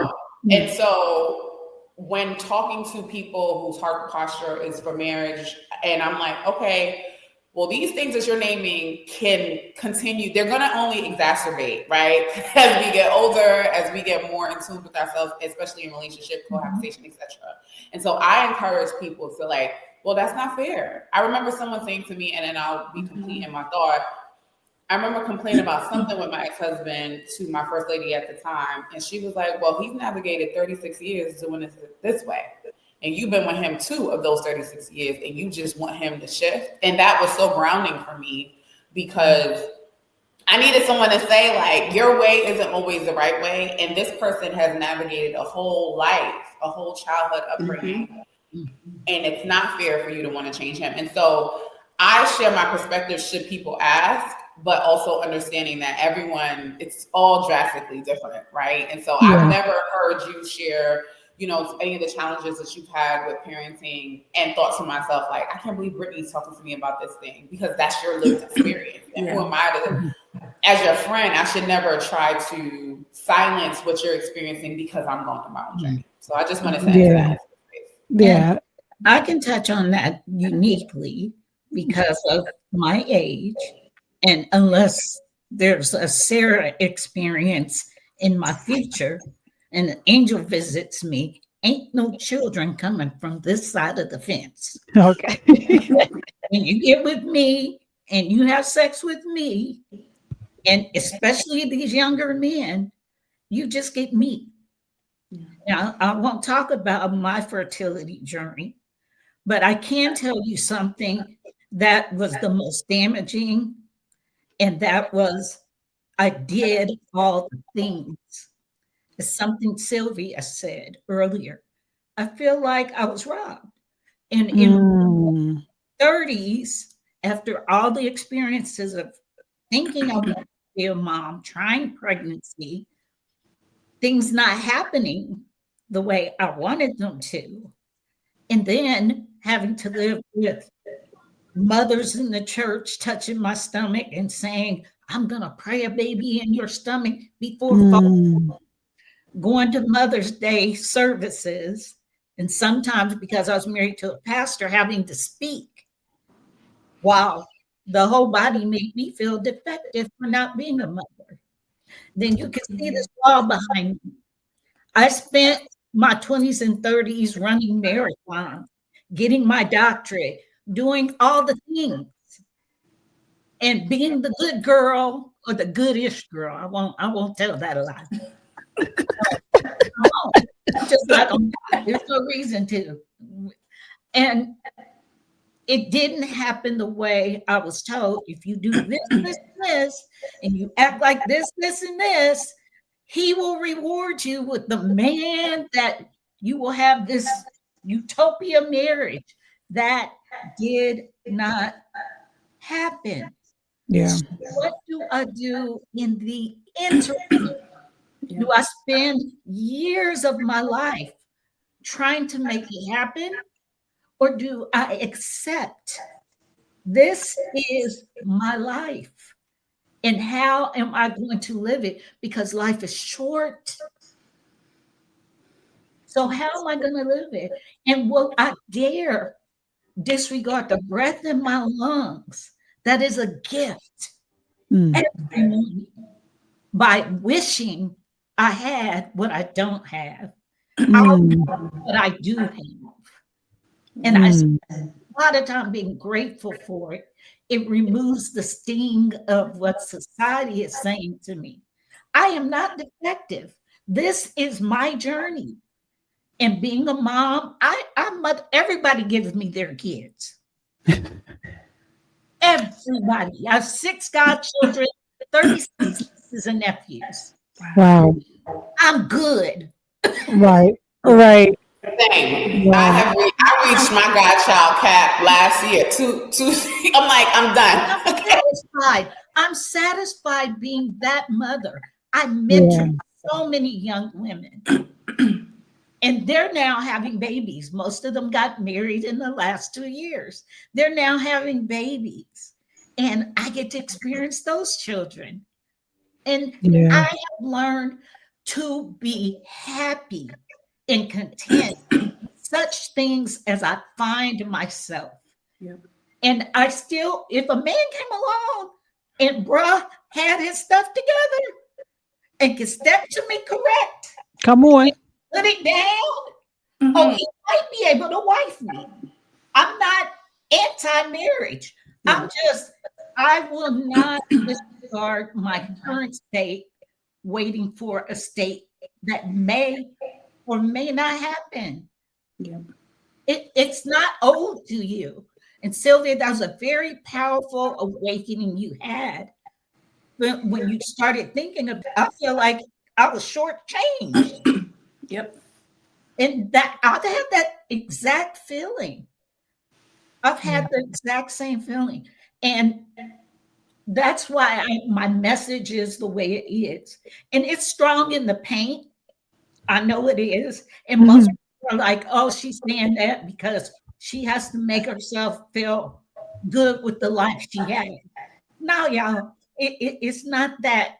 Speaker 3: And so when talking to people whose heart posture is for marriage, and I'm like, okay, well, these things that you're naming can continue. They're going to only exacerbate, right? As we get older, as we get more in tune with ourselves, especially in relationship, cohabitation, etc. And so I encourage people to like, well, that's not fair. I remember someone saying to me, and then I'll be complete in my thought. I remember complaining about something with my ex-husband to my first lady at the time. And she was like, well, he's navigated 36 years doing this way. And you've been with him 2 of those 36 years, and you just want him to shift. And that was so grounding for me because I needed someone to say, like, your way isn't always the right way. And this person has navigated a whole life, a whole childhood upbringing. Mm-hmm. And it's not fair for you to want to change him. And so I share my perspective should people ask, but also understanding that it's all drastically different, right? And so I've never heard you share any of the challenges that you've had with parenting and thought to myself, like, I can't believe Brittany's talking to me about this thing, because that's your lived experience. And who am I to, as your friend, I should never try to silence what you're experiencing because I'm going through my own journey. So I just want to say that.
Speaker 4: Yeah. I can touch on that uniquely because of my age. And unless there's a Sarah experience in my future, and an angel visits me, ain't no children coming from this side of the fence.
Speaker 1: Okay.
Speaker 4: When you get with me and you have sex with me, and especially these younger men, you just get me. Now, I won't talk about my fertility journey, but I can tell you something that was the most damaging, and that was I did all the things. It's something Sylvia said earlier. I feel like I was robbed. And in 30s, after all the experiences of thinking I want to be a mom, trying pregnancy, things not happening the way I wanted them to, and then having to live with mothers in the church touching my stomach and saying, I'm going to pray a baby in your stomach before fall. Going to Mother's Day services. And sometimes, because I was married to a pastor, having to speak. Wow. The whole body made me feel defective for not being a mother. Then you can see this wall behind me. I spent my 20s and 30s running marathons, getting my doctorate, doing all the things, and being the good girl or the goodish girl. I won't tell that a lot. Just like there's no reason to. And it didn't happen the way I was told. If you do this, this, this, and you act like this, and this, he will reward you with the man that you will have this utopia marriage. That did not happen.
Speaker 1: Yeah.
Speaker 4: So what do I do in the interim? Do I spend years of my life trying to make it happen? Or do I accept this is my life? And how am I going to live it? Because life is short. So how am I going to live it? And will I dare disregard the breath in my lungs? That is a gift every morning, by wishing I had what I don't have. I'll know what I do have. And I spend a lot of time being grateful for it. It removes the sting of what society is saying to me. I am not defective. This is my journey. And being a mom, everybody gives me their kids. Everybody. I have 6 godchildren, 36 nieces and nephews.
Speaker 1: Wow.
Speaker 4: I'm good.
Speaker 1: Right. Right.
Speaker 3: Same. Wow. I reached my godchild cap last year. I'm like, I'm done.
Speaker 4: I'm satisfied. I'm satisfied being that mother. I mentored so many young women. And they're now having babies. Most of them got married in the last 2 years. They're now having babies. And I get to experience those children. And I have learned to be happy and content with such things as I find myself.
Speaker 2: Yep.
Speaker 4: And I still, if a man came along and bruh had his stuff together and could step to me correct.
Speaker 1: Come on.
Speaker 4: Put it down. Oh, he might be able to wife me. I'm not anti-marriage. I will not disregard my current state waiting for a state that may or may not happen.
Speaker 2: Yep.
Speaker 4: It's not owed to you. And Sylvia, that was a very powerful awakening you had when you started thinking about, I feel like I was shortchanged.
Speaker 2: Yep.
Speaker 4: And that I've had that exact feeling. I've had the exact same feeling. And that's why my message is the way it is. And it's strong in the paint. I know it is. And most people are like, oh, she's saying that because she has to make herself feel good with the life she has. No, y'all, it's not that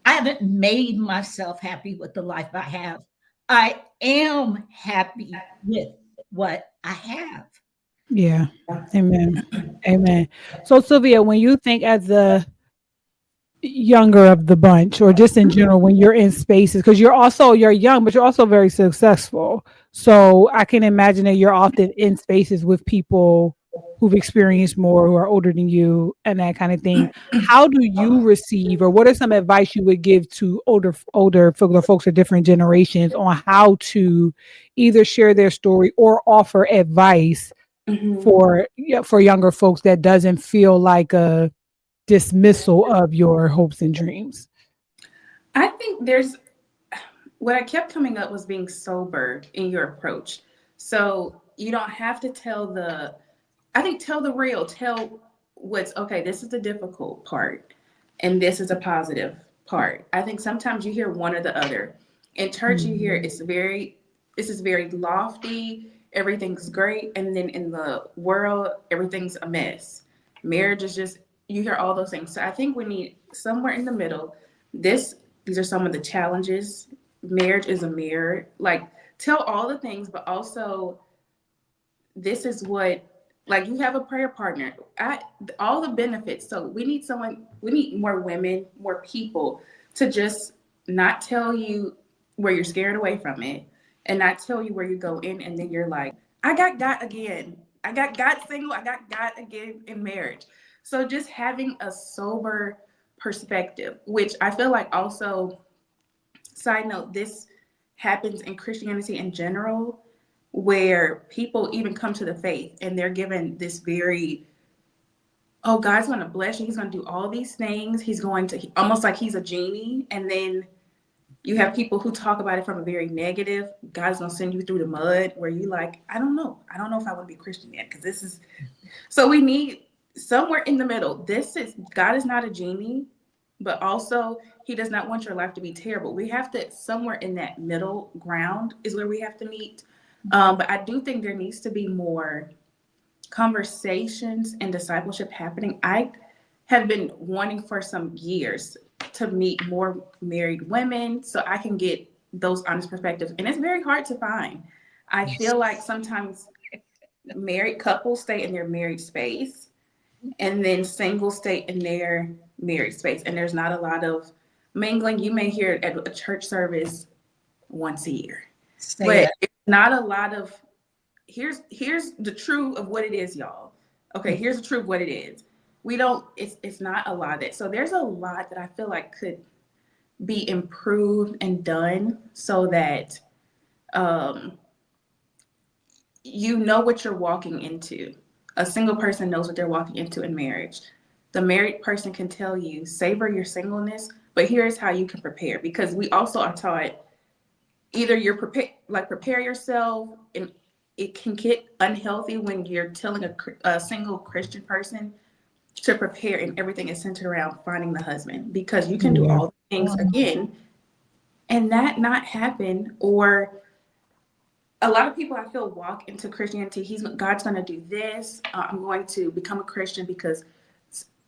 Speaker 4: I haven't made myself happy with the life I have. I am happy with what I have.
Speaker 1: Yeah. Amen. Amen. So Sylvia, when you think as the younger of the bunch, or just in general, when you're in spaces, because you're young, but you're also very successful. So I can imagine that you're often in spaces with people who've experienced more, who are older than you, and that kind of thing. How do you receive, or what are some advice you would give to older folks of different generations on how to either share their story or offer advice for younger folks that doesn't feel like a dismissal of your hopes and dreams?
Speaker 2: I think what I kept coming up was being sober in your approach. So you don't have to tell the real, tell what's okay. This is the difficult part and this is a positive part. I think sometimes you hear one or the other. In church, you hear this is very lofty everything's great, and then in the world, everything's a mess. Marriage is just, you hear all those things. So I think we need somewhere in the middle. These are some of the challenges. Marriage is a mirror. Like, tell all the things, but also this is what, like, you have a prayer partner. All the benefits. So we need more women, more people to just not tell you where you're scared away from it, and not tell you where you go in and then you're like, I got again. I got single. I got again in marriage. So just having a sober perspective, which I feel like also, side note, this happens in Christianity in general, where people even come to the faith and they're given this very, oh, God's going to bless you. He's going to do all these things. He's going to, almost like he's a genie. And then you have people who talk about it from a very negative, God's going to send you through the mud, where you like, I don't know if I want to be a Christian yet, because this is, so we need somewhere in the middle. God is not a genie, but also he does not want your life to be terrible. We have to, somewhere in that middle ground is where we have to meet. But I do think there needs to be more conversations and discipleship happening. I have been wanting for some years to meet more married women so I can get those honest perspectives. And it's very hard to find. I feel like sometimes married couples stay in their married space, and then singles stay in their married space. And there's not a lot of mingling. You may hear it at a church service once a year. But it's not a lot of, here's the truth of what it is, y'all. Okay, here's the truth of what it is. It's not a lot of that. So there's a lot that I feel like could be improved and done so that you know what you're walking into. A single person knows what they're walking into in marriage. The married person can tell you, savor your singleness, but here's how you can prepare. Because we also are taught, either you're prepare yourself, and it can get unhealthy when you're telling a single Christian person to prepare, and everything is centered around finding the husband, because you can do all the things again and that not happen. Or a lot of people, I feel, walk into Christianity, God's going to do this. I'm going to become a Christian because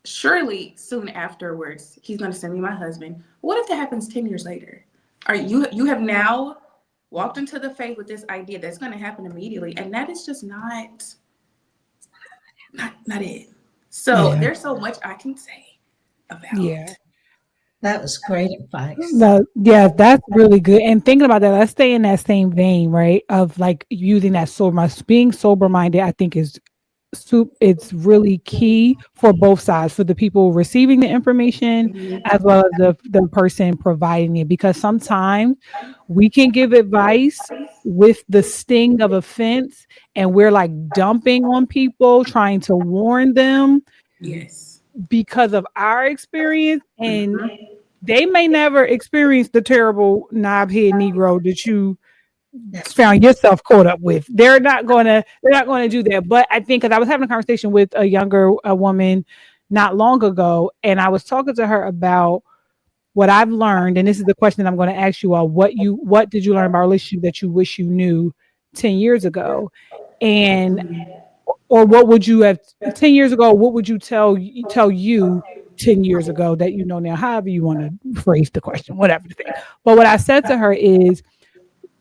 Speaker 2: surely soon afterwards he's going to send me my husband. What if that happens 10 years later? You have now walked into the faith with this idea that's going to happen immediately, and that is just not it. So there's so much I can say about.
Speaker 1: Yeah.
Speaker 4: That was great advice.
Speaker 1: That's really good. And thinking about that, let's stay in that same vein, right? Of like using that being sober minded, I think it's really key for both sides, for the people receiving the information as well as the person providing it, because sometimes we can give advice with the sting of offense, and we're like dumping on people, trying to warn them because of our experience, and they may never experience the terrible knobhead Negro that you found yourself caught up with. They're not going to do that. But I think, because I was having a conversation with a woman not long ago, and I was talking to her about what I've learned. And this is the question that I'm going to ask you all. What did you learn about relationship that you wish you knew 10 years ago? And, or what would you have 10 years ago? What would you tell you 10 years ago that you know now? However you want to phrase the question, whatever the thing. But what I said to her is,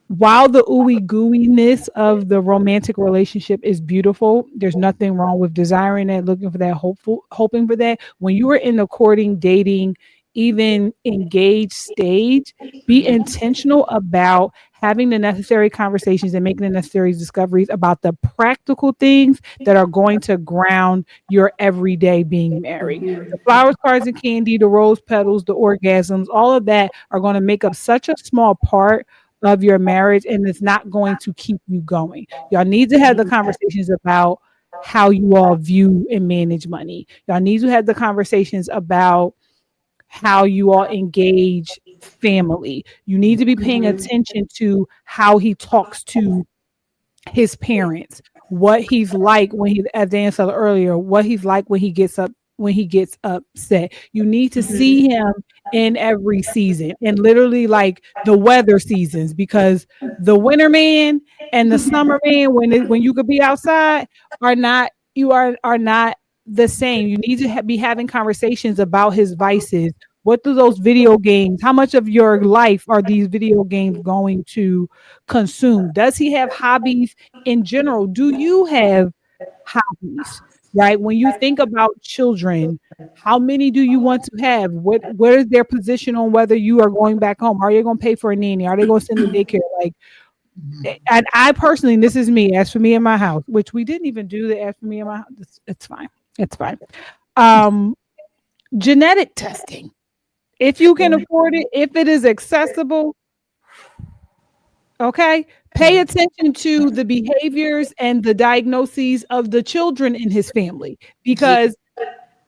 Speaker 1: while the ooey gooey-ness of the romantic relationship is beautiful, there's nothing wrong with desiring it, looking for that, hoping for that. When you are in the courting, dating, even engaged stage, be intentional about having the necessary conversations and making the necessary discoveries about the practical things that are going to ground your everyday being married. The flowers, cards, and candy, the rose petals, the orgasms, all of that are going to make up such a small part of your marriage, and it's not going to keep you going. Y'all need to have the conversations about how you all view and manage money. Y'all need to have the conversations about how you all engage family. You need to be paying attention to how he talks to his parents, what he's like when he, as Dan said earlier, what he's like when he gets up when he gets upset. You need to see him in every season, and literally like the weather seasons, because the winter man and the summer man, when you could be outside, are not are not the same. You need to be having conversations about his vices. What do those video games? How much of your life are these video games going to consume? Does he have hobbies in general? Do you have hobbies? Right? When you think about children, how many do you want to have? What is their position on whether you are going back home? Are you going to pay for a nanny? Are they going to send to daycare? Like, and I personally, this is me, as for me in my house, which we didn't even do the as for me in my house. It's fine. It's fine. Um, Genetic testing. If you can afford it, if it is accessible, okay, pay attention to the behaviors and the diagnoses of the children in his family, because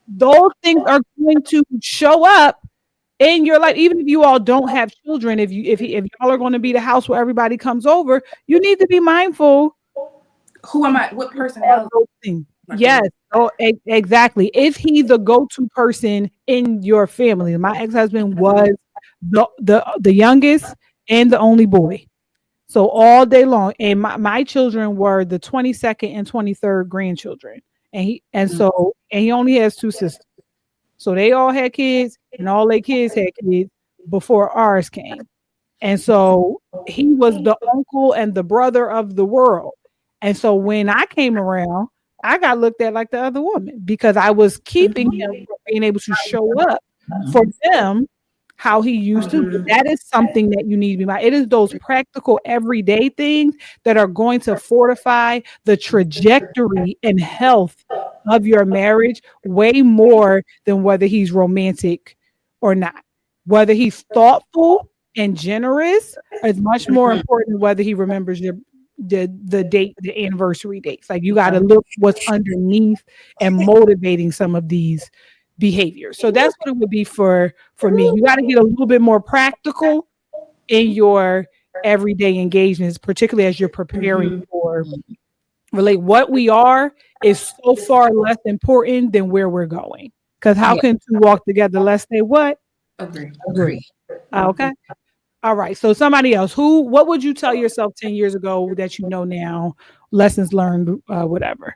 Speaker 1: those things are going to show up in your life. Even if you all don't have children, if y'all are going to be the house where everybody comes over, you need to be mindful.
Speaker 2: Who am I? What personality?
Speaker 1: Yes. Oh, exactly. If he's the go-to person in your family, my ex-husband was the youngest and the only boy. So all day long, and my children were the 22nd and 23rd grandchildren, and he only has two sisters. So they all had kids, and all their kids had kids before ours came. And so he was the uncle and the brother of the world. And so when I came around, I got looked at like the other woman, because I was keeping him from being able to show up for them how he used to. That is something that you need to be mindful. It is those practical everyday things that are going to fortify the trajectory and health of your marriage way more than whether he's romantic or not. Whether he's thoughtful and generous is much more important than whether he remembers the date, the anniversary dates. Like, you got to look what's underneath and motivating some of these behaviors. So that's what it would be for me. You got to get a little bit more practical in your everyday engagements, particularly as you're preparing for relate. What we are is so far less important than where we're going. Because how can two walk together lest they what?
Speaker 2: Agree.
Speaker 1: Okay. All right. So somebody else, what would you tell yourself 10 years ago that you know now, lessons learned, whatever?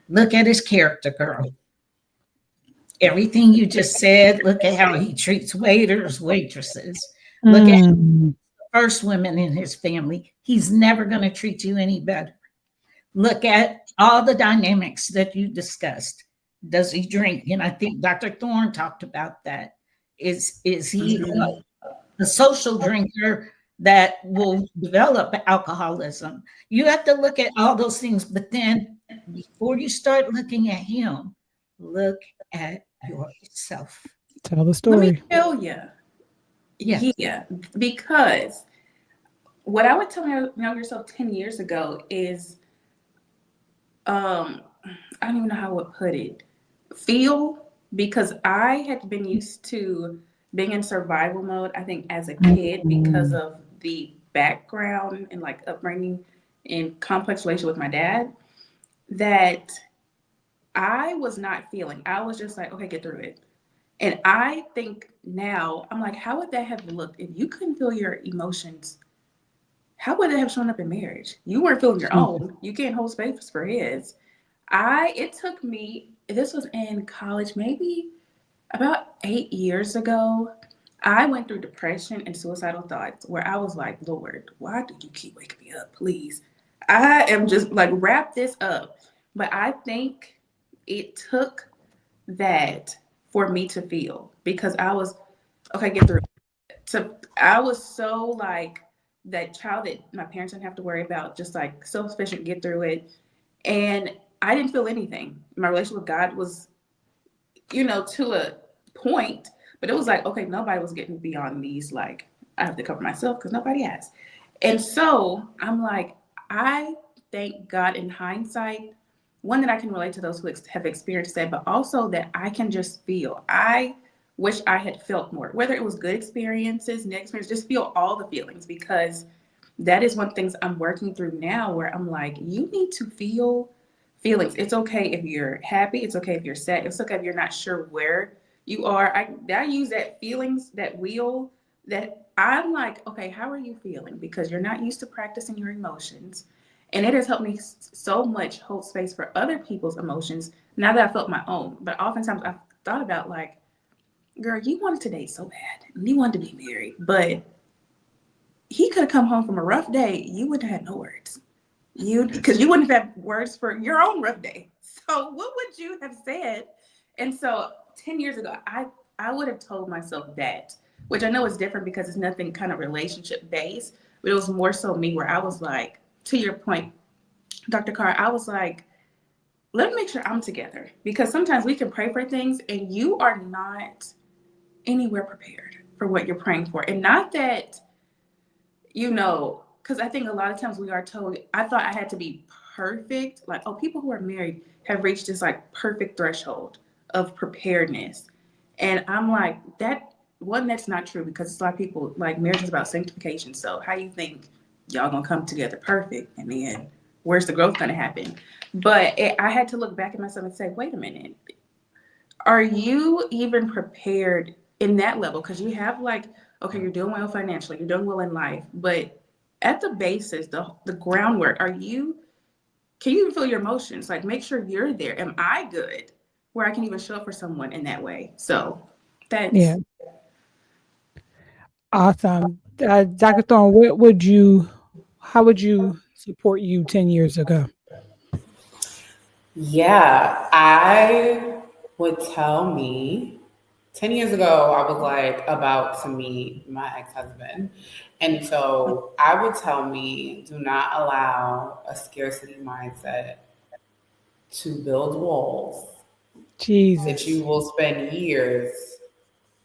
Speaker 4: Look at his character, girl. Everything you just said, look at how he treats waiters, waitresses. Look at the first women in his family. He's never going to treat you any better. Look at all the dynamics that you discussed. Does he drink? And I think Dr. Thorne talked about that. Is he a social drinker that will develop alcoholism? You have to look at all those things, but then before you start looking at him, look at yourself.
Speaker 1: Tell the story.
Speaker 2: Let me tell you. Yeah, because what I would tell yourself 10 years ago is, I don't even know how I would put it. Feel, because I had been used to being in survival mode, I think, as a kid, because of the background and like upbringing and complex relationship with my dad, that I was not feeling. I was just like, okay, get through it. And I think now, I'm like, how would that have looked if you couldn't feel your emotions? How would that have shown up in marriage? You weren't feeling your own. You can't hold space for his. It took me, this was in college, maybe about 8 years ago. I went through depression and suicidal thoughts where I was like, Lord, why do you keep waking me up? Please. I am just like, wrap this up. But I think it took that for me to feel, because I was, okay, get through it. I was so like that child that my parents didn't have to worry about, just like self-sufficient, get through it. And I didn't feel anything. My relationship with God was, to a point, but it was like, okay, nobody was getting beyond these. Like, I have to cover myself because nobody has. And so I'm like, I thank God in hindsight, one, that I can relate to those who have experienced that, but also that I can just feel. I wish I had felt more, whether it was good experiences, negative experiences, just feel all the feelings, because that is one of the things I'm working through now, where I'm like, you need to feel feelings. It's okay if you're happy. It's okay if you're sad. It's okay if you're not sure where you are. I use that feelings, that wheel, that I'm like, okay, how are you feeling? Because you're not used to practicing your emotions. And it has helped me so much hold space for other people's emotions now that I felt my own. But oftentimes I've thought about like, girl, you wanted to date so bad. And you wanted to be married. But he could have come home from a rough day. You wouldn't have had no words. Because you wouldn't have had words for your own rough day. So what would you have said? And so 10 years ago, I would have told myself that, which I know is different because it's nothing kind of relationship based, but it was more so me where I was like, to your point, Dr. Carr, I was like, let me make sure I'm together, because sometimes we can pray for things and you are not anywhere prepared for what you're praying for. And not that, because I think a lot of times we are told, I thought I had to be perfect. Like, oh, people who are married have reached this like perfect threshold of preparedness. And I'm like, that's not true, because it's a lot of people, like, marriage is about sanctification. So how you think y'all gonna come together perfect? And then where's the growth gonna happen? But I had to look back at myself and say, wait a minute, are you even prepared in that level? Because you have like, okay, you're doing well financially, you're doing well in life, but at the basis, the groundwork, can you even feel your emotions? Like, make sure you're there. Am I good where I can even show up for someone in that way? So that's
Speaker 1: Awesome. Dr. Thorne, how would you support you 10 years ago?
Speaker 3: Yeah, I would tell me 10 years ago, I was like about to meet my ex-husband. And so I would tell me, do not allow a scarcity mindset to build walls that
Speaker 1: Jesus.
Speaker 3: you will spend years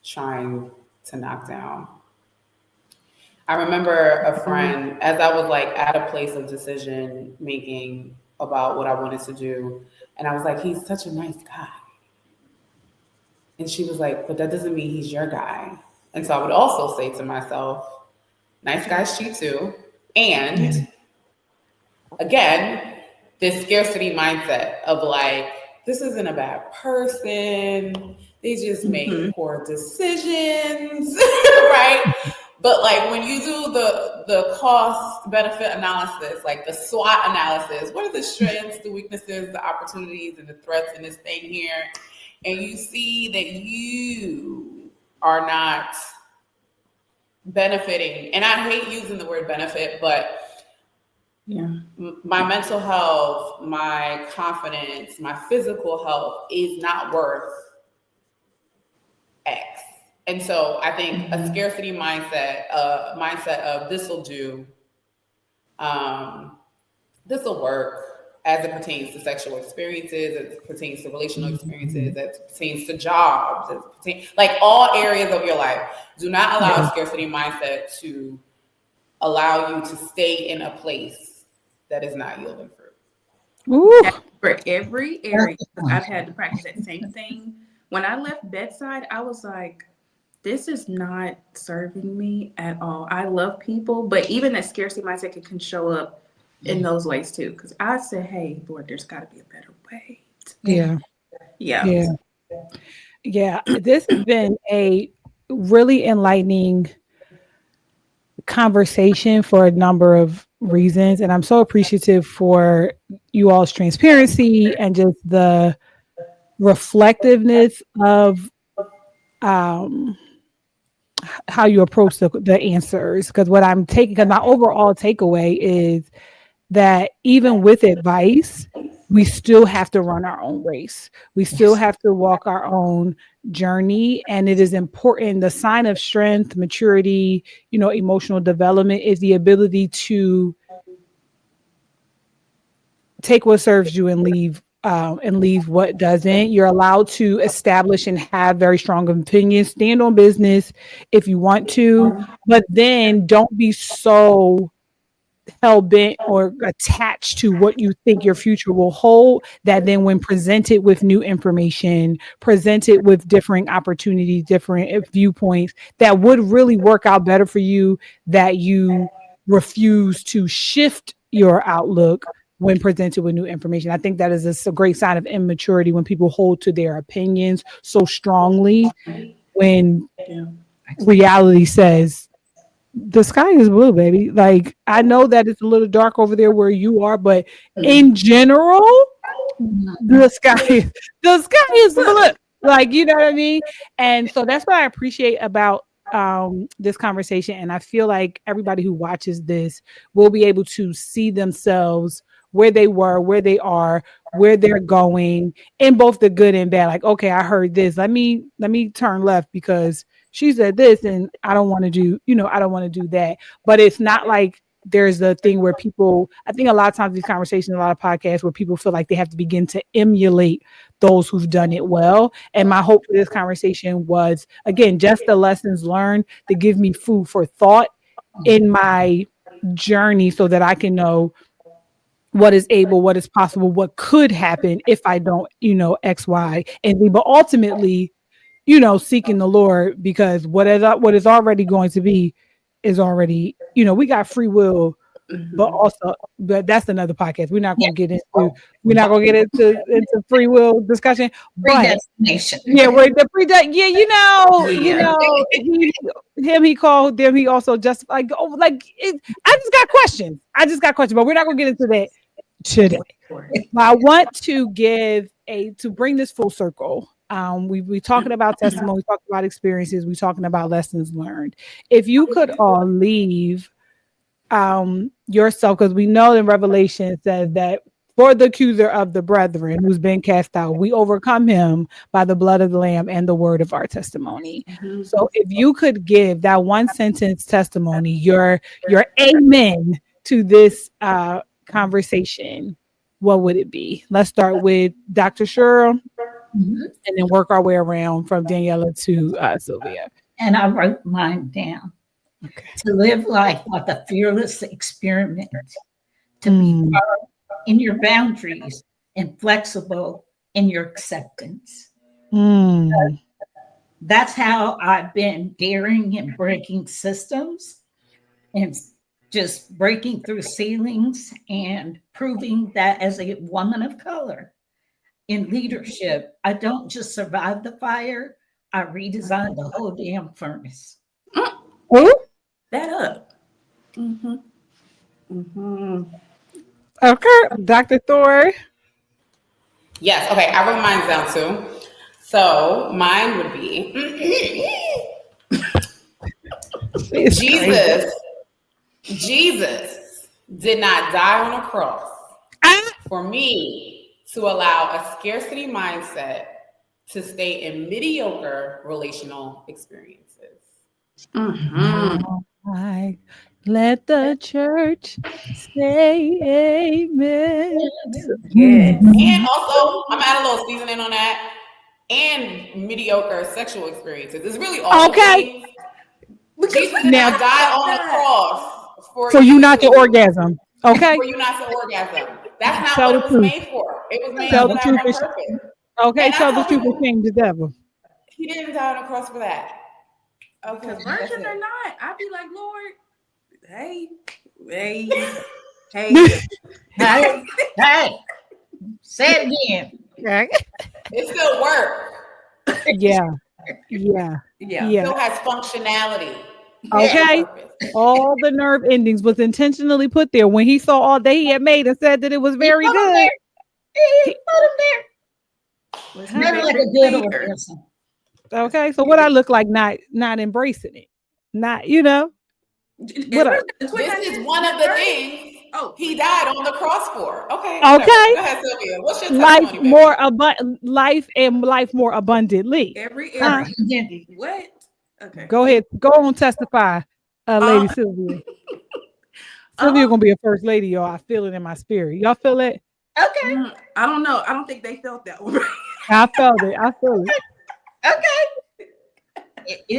Speaker 3: trying to knock down. I remember a friend, as I was like at a place of decision making about what I wanted to do, and I was like, he's such a nice guy. And she was like, but that doesn't mean he's your guy. And so I would also say to myself, nice guys cheat too. And again, this scarcity mindset of like, this isn't a bad person. They just make poor decisions, right? But like when you do the cost benefit analysis, like the SWOT analysis, what are the strengths, the weaknesses, the opportunities, and the threats in this thing here? And you see that you are not benefiting. And I hate using the word benefit, but my mental health, my confidence, my physical health is not worth X. And so I think a scarcity mindset of this will do, this will work as it pertains to sexual experiences, as it pertains to relational experiences, as it pertains to jobs, as it pertains, like all areas of your life. Do not allow a scarcity mindset to allow you to stay in a place that is not yielding fruit.
Speaker 1: Ooh.
Speaker 2: For every area, I've had to practice that same thing. When I left bedside, I was like, this is not serving me at all. I love people, but even that scarcity mindset can show up in those ways too. Because I said, hey, Lord, there's got to be a better way.
Speaker 1: Yeah. This has been a really enlightening conversation for a number of reasons. And I'm so appreciative for you all's transparency and just the reflectiveness of how you approach the answers. Because my overall takeaway is that even with advice, we still have to run our own race. We still have to walk our own journey. And it is important. The sign of strength, maturity, emotional development is the ability to take what serves you and leave what doesn't. You're allowed to establish and have very strong opinions, stand on business if you want to, but then don't be so hell-bent or attached to what you think your future will hold that then when presented with new information, presented with differing opportunities, different viewpoints that would really work out better for you, that you refuse to shift your outlook when presented with new information. I think that is a great sign of immaturity when people hold to their opinions so strongly when reality says the sky is blue, baby. Like, I know that it's a little dark over there where you are, but in general, the sky is blue. Like, you know what I mean? And so that's what I appreciate about this conversation. And I feel like everybody who watches this will be able to see themselves where they were, where they are, where they're going, in both the good and bad. Like, okay, I heard this. Let me turn left because she said this and I don't want to do, I don't want to do that. But it's not like there's a thing where people, I think a lot of times these conversations, a lot of podcasts where people feel like they have to begin to emulate those who've done it well. And my hope for this conversation was, again, just the lessons learned to give me food for thought in my journey so that I can know what is able, what is possible, what could happen if I don't, X, Y, and Z. But ultimately, seeking the Lord, because what is already going to be is already, we got free will, but that's another podcast. We're not going to get into free will discussion. But yeah, we're the he called them. He also just I just got questions. But we're not going to get into that today. But I want to bring this full circle. We talking about testimony, we talking about experiences, we talking about lessons learned. If you could all leave yourself, because we know in Revelation it says that for the accuser of the brethren who's been cast out, we overcome him by the blood of the Lamb and the word of our testimony. So if you could give that one sentence testimony, your amen to this conversation, what would it be? Let's start with Dr. Cheryl. And then work our way around from Daniella to Sylvia.
Speaker 4: And I wrote mine down. Okay. To live life like a fearless experiment, to be firm in your boundaries and flexible in your acceptance. That's how I've been daring and breaking systems and just breaking through ceilings and proving that as a woman of color in leadership, I don't just survive the fire, I redesigned the whole damn furnace.
Speaker 2: That up.
Speaker 1: Okay, Dr. Thorne.
Speaker 3: Yes, okay, I wrote mine down too. So mine would be Jesus did not die on a cross for me to allow a scarcity mindset to stay in mediocre relational experiences.
Speaker 1: Let the church say amen.
Speaker 3: Yes. And also, I'm adding a little seasoning on that. And mediocre sexual experiences. It's really all okay. Jesus did not die on the cross
Speaker 1: for you not to orgasm. Okay.
Speaker 3: For you not to orgasm. That's not what it was made for. It was made for that purpose.
Speaker 1: Okay, tell the truth and shame the devil.
Speaker 3: He didn't die on the cross for that.
Speaker 2: Okay. Because virgin or not, I'd be like, Lord, hey.
Speaker 4: Say it again.
Speaker 3: It still works.
Speaker 1: Yeah.
Speaker 3: It still has functionality.
Speaker 1: Okay. All the nerve endings was intentionally put there when he saw all that he had made and said that it was very good.
Speaker 4: He put him there. Like a good old person.
Speaker 1: Okay. So what I look like not embracing it. Not,
Speaker 3: this is one of the things he died on the cross for. Okay.
Speaker 1: Okay.
Speaker 3: Go ahead, Sylvia. What's your testimony?
Speaker 1: Life and life more abundantly.
Speaker 2: Every what? Okay.
Speaker 1: Go ahead. Go on, testify, Lady Sylvia. Sylvia gonna be a first lady, y'all. I feel it in my spirit. Y'all feel it?
Speaker 4: Okay.
Speaker 2: I don't know. I don't think they felt that one.
Speaker 1: I felt it. I feel it.
Speaker 4: Okay.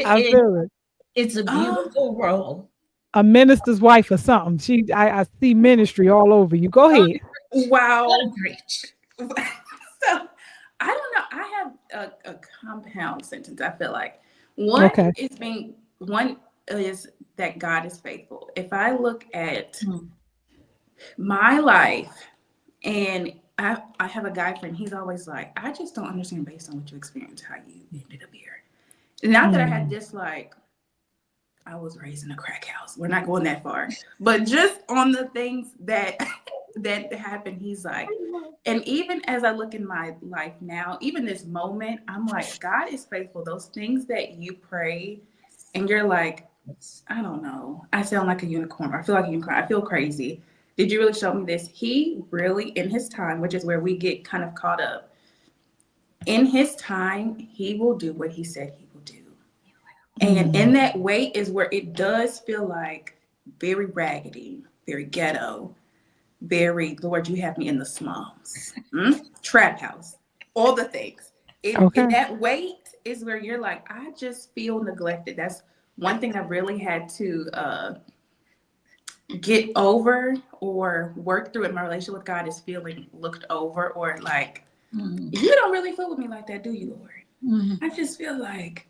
Speaker 1: I feel it.
Speaker 4: It's a beautiful role.
Speaker 1: A minister's wife or something. I see ministry all over you. Go ahead.
Speaker 2: Wow. So I don't know. I have a compound sentence. I feel like one is that God is faithful. If I look at my life And I have a guy friend, he's always like, I just don't understand based on what you experienced, how you ended up here. Not that I had this like, I was raised in a crack house. We're not going that far. But just on the things that that happened, he's like, and even as I look in my life now, even this moment, I'm like, God is faithful. Those things that you pray and you're like, I don't know. I sound like a unicorn. I feel like a unicorn. I feel crazy. Did you really show me this? He really, in his time, which is where we get kind of caught up, in his time, he will do what he said he will do. And in that way is where it does feel like very raggedy, very ghetto, very, Lord, you have me in the slums, trap house, all the things. In that weight is where you're like, I just feel neglected. That's one thing I really had to get over or work through in my relationship with God is feeling looked over or like, you don't really feel with me like that, do you, Lord? I just feel like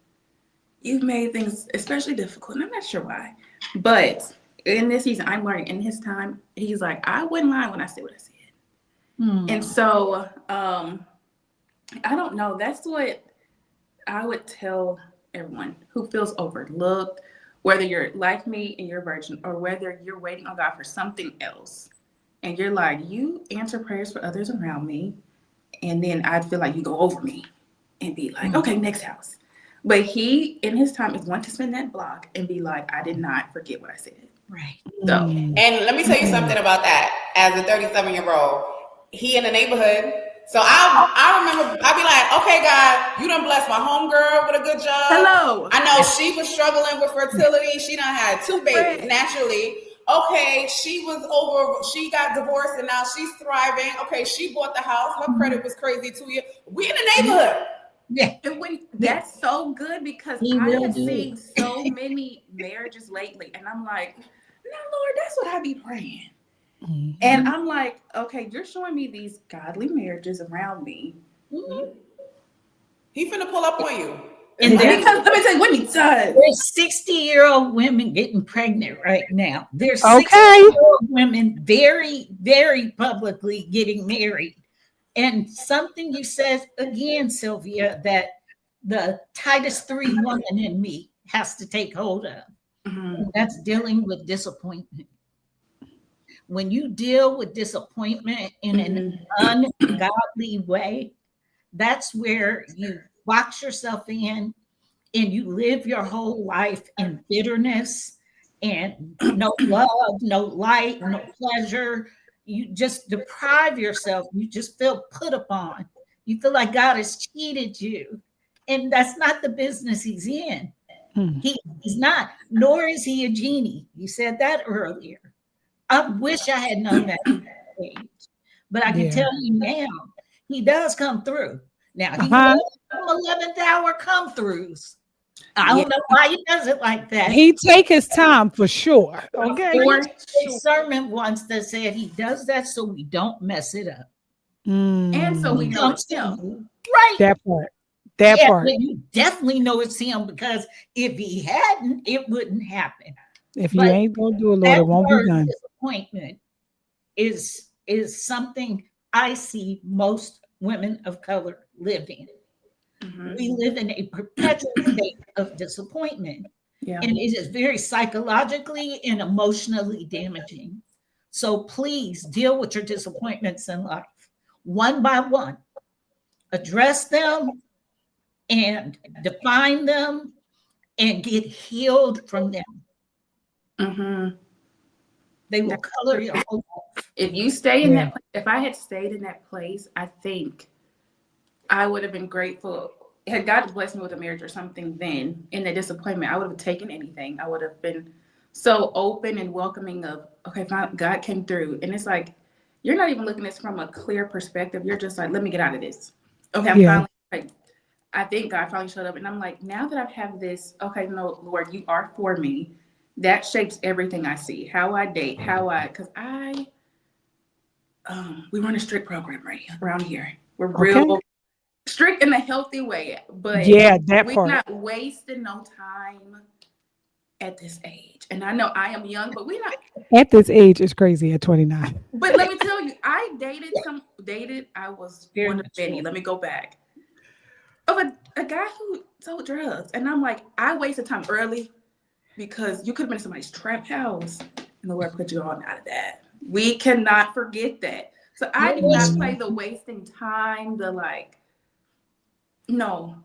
Speaker 2: you've made things especially difficult. And I'm not sure why. But in this season, I'm learning in his time, he's like, I wouldn't lie when I said what I said. And so I don't know. That's what I would tell everyone who feels overlooked, whether you're like me and you're a virgin or whether you're waiting on God for something else. And you're like, you answer prayers for others around me. And then I'd feel like you go over me and be like, okay, next house. But he, in his time, is going to spin that block and be like, I did not forget what I said.
Speaker 4: Right.
Speaker 2: So,
Speaker 3: and let me tell you something about that. As a 37-year-old, he in the neighborhood. So I remember I'd be like, okay, God, you done blessed my homegirl with a good job.
Speaker 2: Hello.
Speaker 3: I know she was struggling with fertility. She done had 2 babies naturally. Okay, she got divorced and now she's thriving. Okay, she bought the house. Her credit was crazy 2 years. We in the neighborhood.
Speaker 2: Yeah. And that's so good because I have seen so many marriages lately. And I'm like, no, Lord, that's what I be praying. And I'm like, okay, you're showing me these godly marriages around me.
Speaker 3: He finna pull up on you.
Speaker 4: And
Speaker 2: because let me tell you what he does.
Speaker 4: There's 60-year-old women getting pregnant right now. There's 60-year-old women very, very publicly getting married. And something you said again, Sylvia, that the Titus 3 woman in me has to take hold of. And that's dealing with disappointment. When you deal with disappointment in an ungodly way, that's where you box yourself in and you live your whole life in bitterness and no love, no light, no pleasure. You just deprive yourself. You just feel put upon. You feel like God has cheated you. And that's not the business he's in. He's not, nor is he a genie. You said that earlier. I wish I had known that at that age. But I can tell you now, he does come through. Now, he does some 11th hour come-throughs. I don't know why he does it like that.
Speaker 1: He take his time for sure. Okay.
Speaker 4: There's a sermon once that said he does that so we don't mess it up.
Speaker 2: And so we know it's him.
Speaker 4: Right.
Speaker 1: That part. That part.
Speaker 4: You definitely know it's him because if he hadn't, it wouldn't happen.
Speaker 1: If you ain't gonna do it, Lord, it won't be done.
Speaker 4: Disappointment is something I see most women of color live in. We live in a perpetual state of disappointment. And it is very psychologically and emotionally damaging. So please deal with your disappointments in life one by one. Address them and define them and get healed from them. They will color your whole life.
Speaker 2: If you stay in that place, if I had stayed in that place, I think I would have been grateful. Had God blessed me with a marriage or something then, in the disappointment, I would have taken anything. I would have been so open and welcoming of, okay, fine, God came through. And it's like, you're not even looking at this from a clear perspective. You're just like, let me get out of this. Okay, I'm finally, like, I think God finally showed up. And I'm like, now that I have this, okay, no, Lord, you are for me. That shapes everything I see, how I date, because we run a strict program right around here. We're real strict in a healthy way, but
Speaker 1: that
Speaker 2: we're
Speaker 1: part.
Speaker 2: not wasting no time at this age. And I know I am young, but we're not.
Speaker 1: At this age is crazy at 29.
Speaker 2: But let me tell you, I I was
Speaker 4: Very
Speaker 2: one of many. Let me go back. Of a guy who sold drugs. And I'm like, I wasted time early because you could have been in somebody's trap house and the Lord put you on out of that. We cannot forget that. So I did not play the wasting time, no.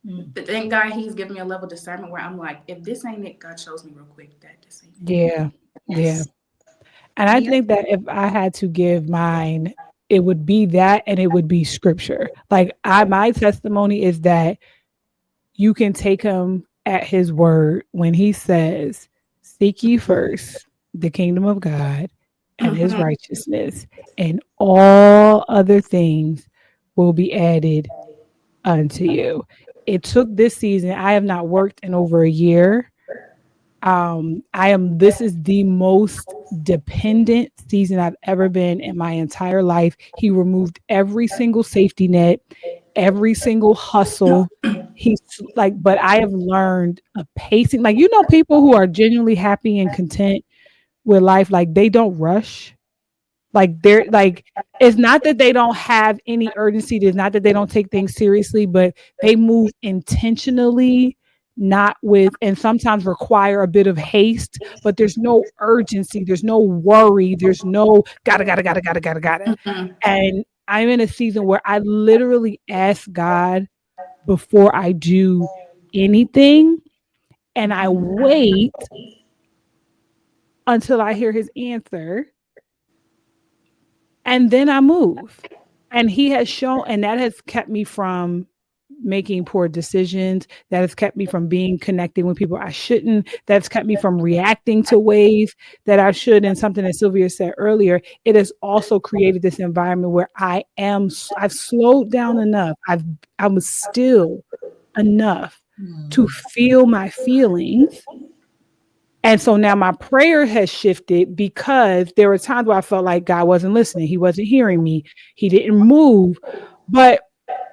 Speaker 2: But thank God he's giving me a level of discernment where I'm like, if this ain't it, God shows me real quick that this ain't it.
Speaker 1: Yeah. Yeah. And I think that if I had to give mine, it would be that, and it would be scripture. Like my testimony is that you can take him at his word when he says, seek ye first the kingdom of God and his righteousness, and all other things will be added unto you. It took this season. I have not worked in over a year. This is the most dependent season I've ever been in my entire life. He removed every single safety net, every single hustle. But I have learned a pacing. Like, people who are genuinely happy and content with life, like they don't rush. Like it's not that they don't have any urgency. It's not that they don't take things seriously, but they move intentionally, not with, and sometimes require a bit of haste, but there's no urgency. There's no worry. There's no gotta. And I'm in a season where I literally ask God before I do anything, and I wait until I hear his answer. And then I move. And he has shown, and that has kept me from making poor decisions. That has kept me from being connected with people I shouldn't. That's kept me from reacting to ways that I should. And something that Sylvia said earlier, it has also created this environment where I've slowed down enough. I'm still enough to feel my feelings. And so now my prayer has shifted, because there were times where I felt like God wasn't listening. He wasn't hearing me. He didn't move. But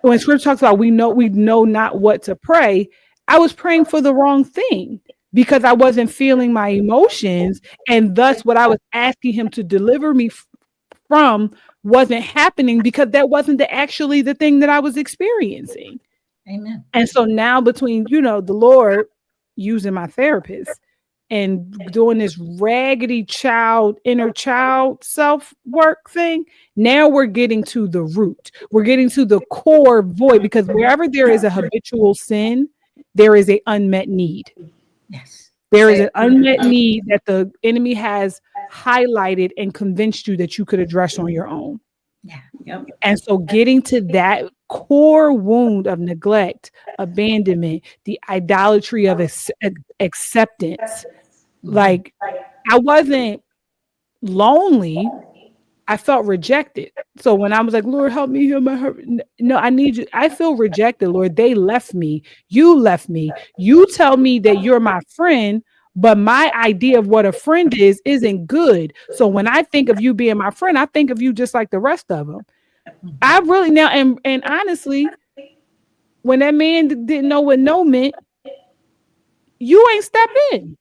Speaker 1: when scripture talks about we know not what to pray, I was praying for the wrong thing because I wasn't feeling my emotions. And thus what I was asking him to deliver me from wasn't happening, because that wasn't actually the thing that I was experiencing.
Speaker 4: Amen.
Speaker 1: And so now between, the Lord using my therapist and doing this raggedy inner child self-work thing, now we're getting to the root. We're getting to the core void, because wherever there is a habitual sin, there is an unmet need.
Speaker 4: Yes.
Speaker 1: There is an unmet need that the enemy has highlighted and convinced you that you could address on your own.
Speaker 4: Yeah. Yep.
Speaker 1: And so getting to that core wound of neglect, abandonment, the idolatry of acceptance. Like, I wasn't lonely. I felt rejected. So when I was like, Lord, help me heal my hurt. No, I need you. I feel rejected, Lord. They left me. You left me. You tell me that you're my friend, but my idea of what a friend isn't good. So when I think of you being my friend, I think of you just like the rest of them. I really now, and honestly, when that man didn't know what no meant, you ain't step in.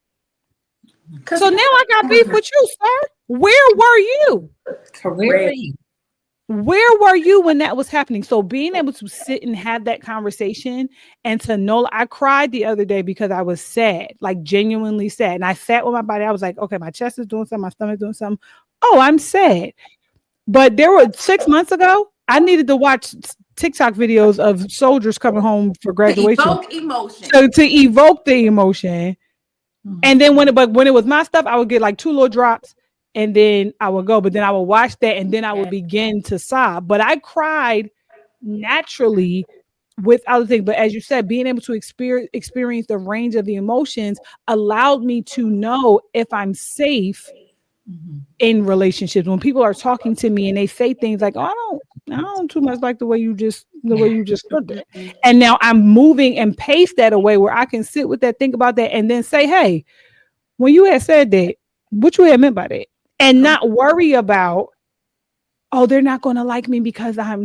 Speaker 1: So now I got beef with you, sir. Where were you?
Speaker 2: Correct.
Speaker 1: Where were you when that was happening? So being able to sit and have that conversation, and to know, I cried the other day because I was sad, like genuinely sad. And I sat with my body. I was like, okay, my chest is doing something, my stomach is doing something. Oh, I'm sad. But there were 6 months ago, I needed to watch TikTok videos of soldiers coming home for graduation.
Speaker 2: To evoke emotion.
Speaker 1: So to evoke the emotion. And then when it was my stuff, I would get like 2 little drops, and then I would go. But then I would watch that, and then I would begin to sob. But I cried naturally with other things. But as you said, being able to experience the range of the emotions allowed me to know if I'm safe in relationships. When people are talking to me and they say things like, "Oh, I don't too much like the way you just put that," and now I'm moving and pace that away where I can sit with that, think about that, and then say, "Hey, when you had said that, what you had meant by that," and not worry about, "Oh, they're not going to like me because I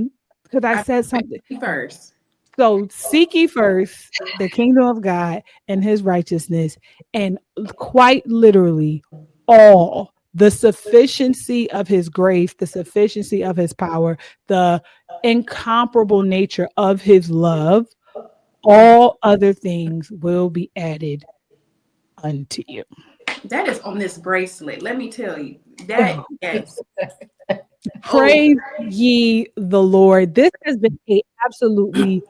Speaker 1: said something
Speaker 2: first."
Speaker 1: So seek ye first the kingdom of God and his righteousness, and quite literally all the sufficiency of his grace, the sufficiency of his power, the incomparable nature of his love, all other things will be added unto you.
Speaker 2: That is on this bracelet. Let me tell you. That, yes.
Speaker 1: Praise ye the Lord. This has been a absolutely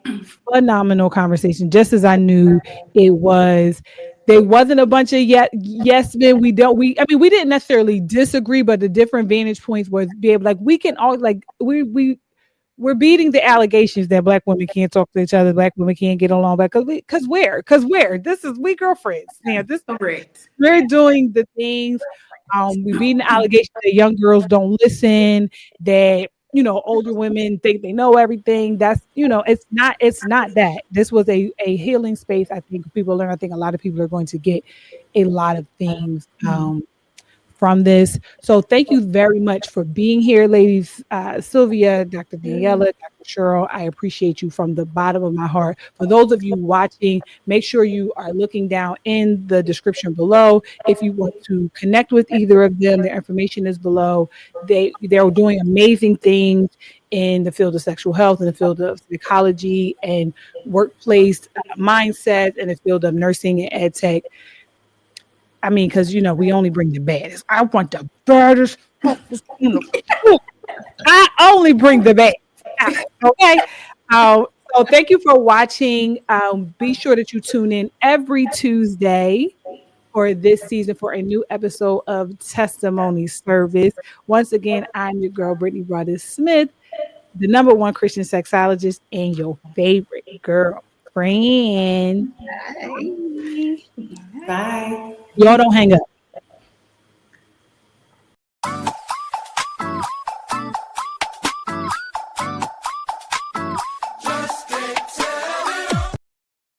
Speaker 1: phenomenal conversation, just as I knew it was. There wasn't a bunch of yes men. We didn't necessarily disagree, but the different vantage points was be able, like, we can all, like, we're beating the allegations that Black women can't talk to each other, Black women can't get along, because this is, we girlfriends. Now this,
Speaker 2: Correct.
Speaker 1: we're doing the things. We're beating the allegation that young girls don't listen, that older women think they know everything. That's, it's not that. This was a healing space. I think people learn. I think a lot of people are going to get a lot of things from this. So thank you very much for being here, ladies. Sylvia, Dr. Daniella, Dr. Cheryl, I appreciate you from the bottom of my heart. For those of you watching, make sure you are looking down in the description below. If you want to connect with either of them, their information is below. They're doing amazing things in the field of sexual health, in the field of psychology and workplace mindset, in the field of nursing and ed tech. I mean, because we only bring the baddest. I want the baddest. I only bring the best. Okay. So thank you for watching. Be sure that you tune in every Tuesday for this season for a new episode of Testimony Service. Once again, I'm your girl, Brittany Broaddus-Smith, the #1 Christian sexologist and your favorite girlfriend.
Speaker 3: Bye.
Speaker 1: Y'all don't hang up.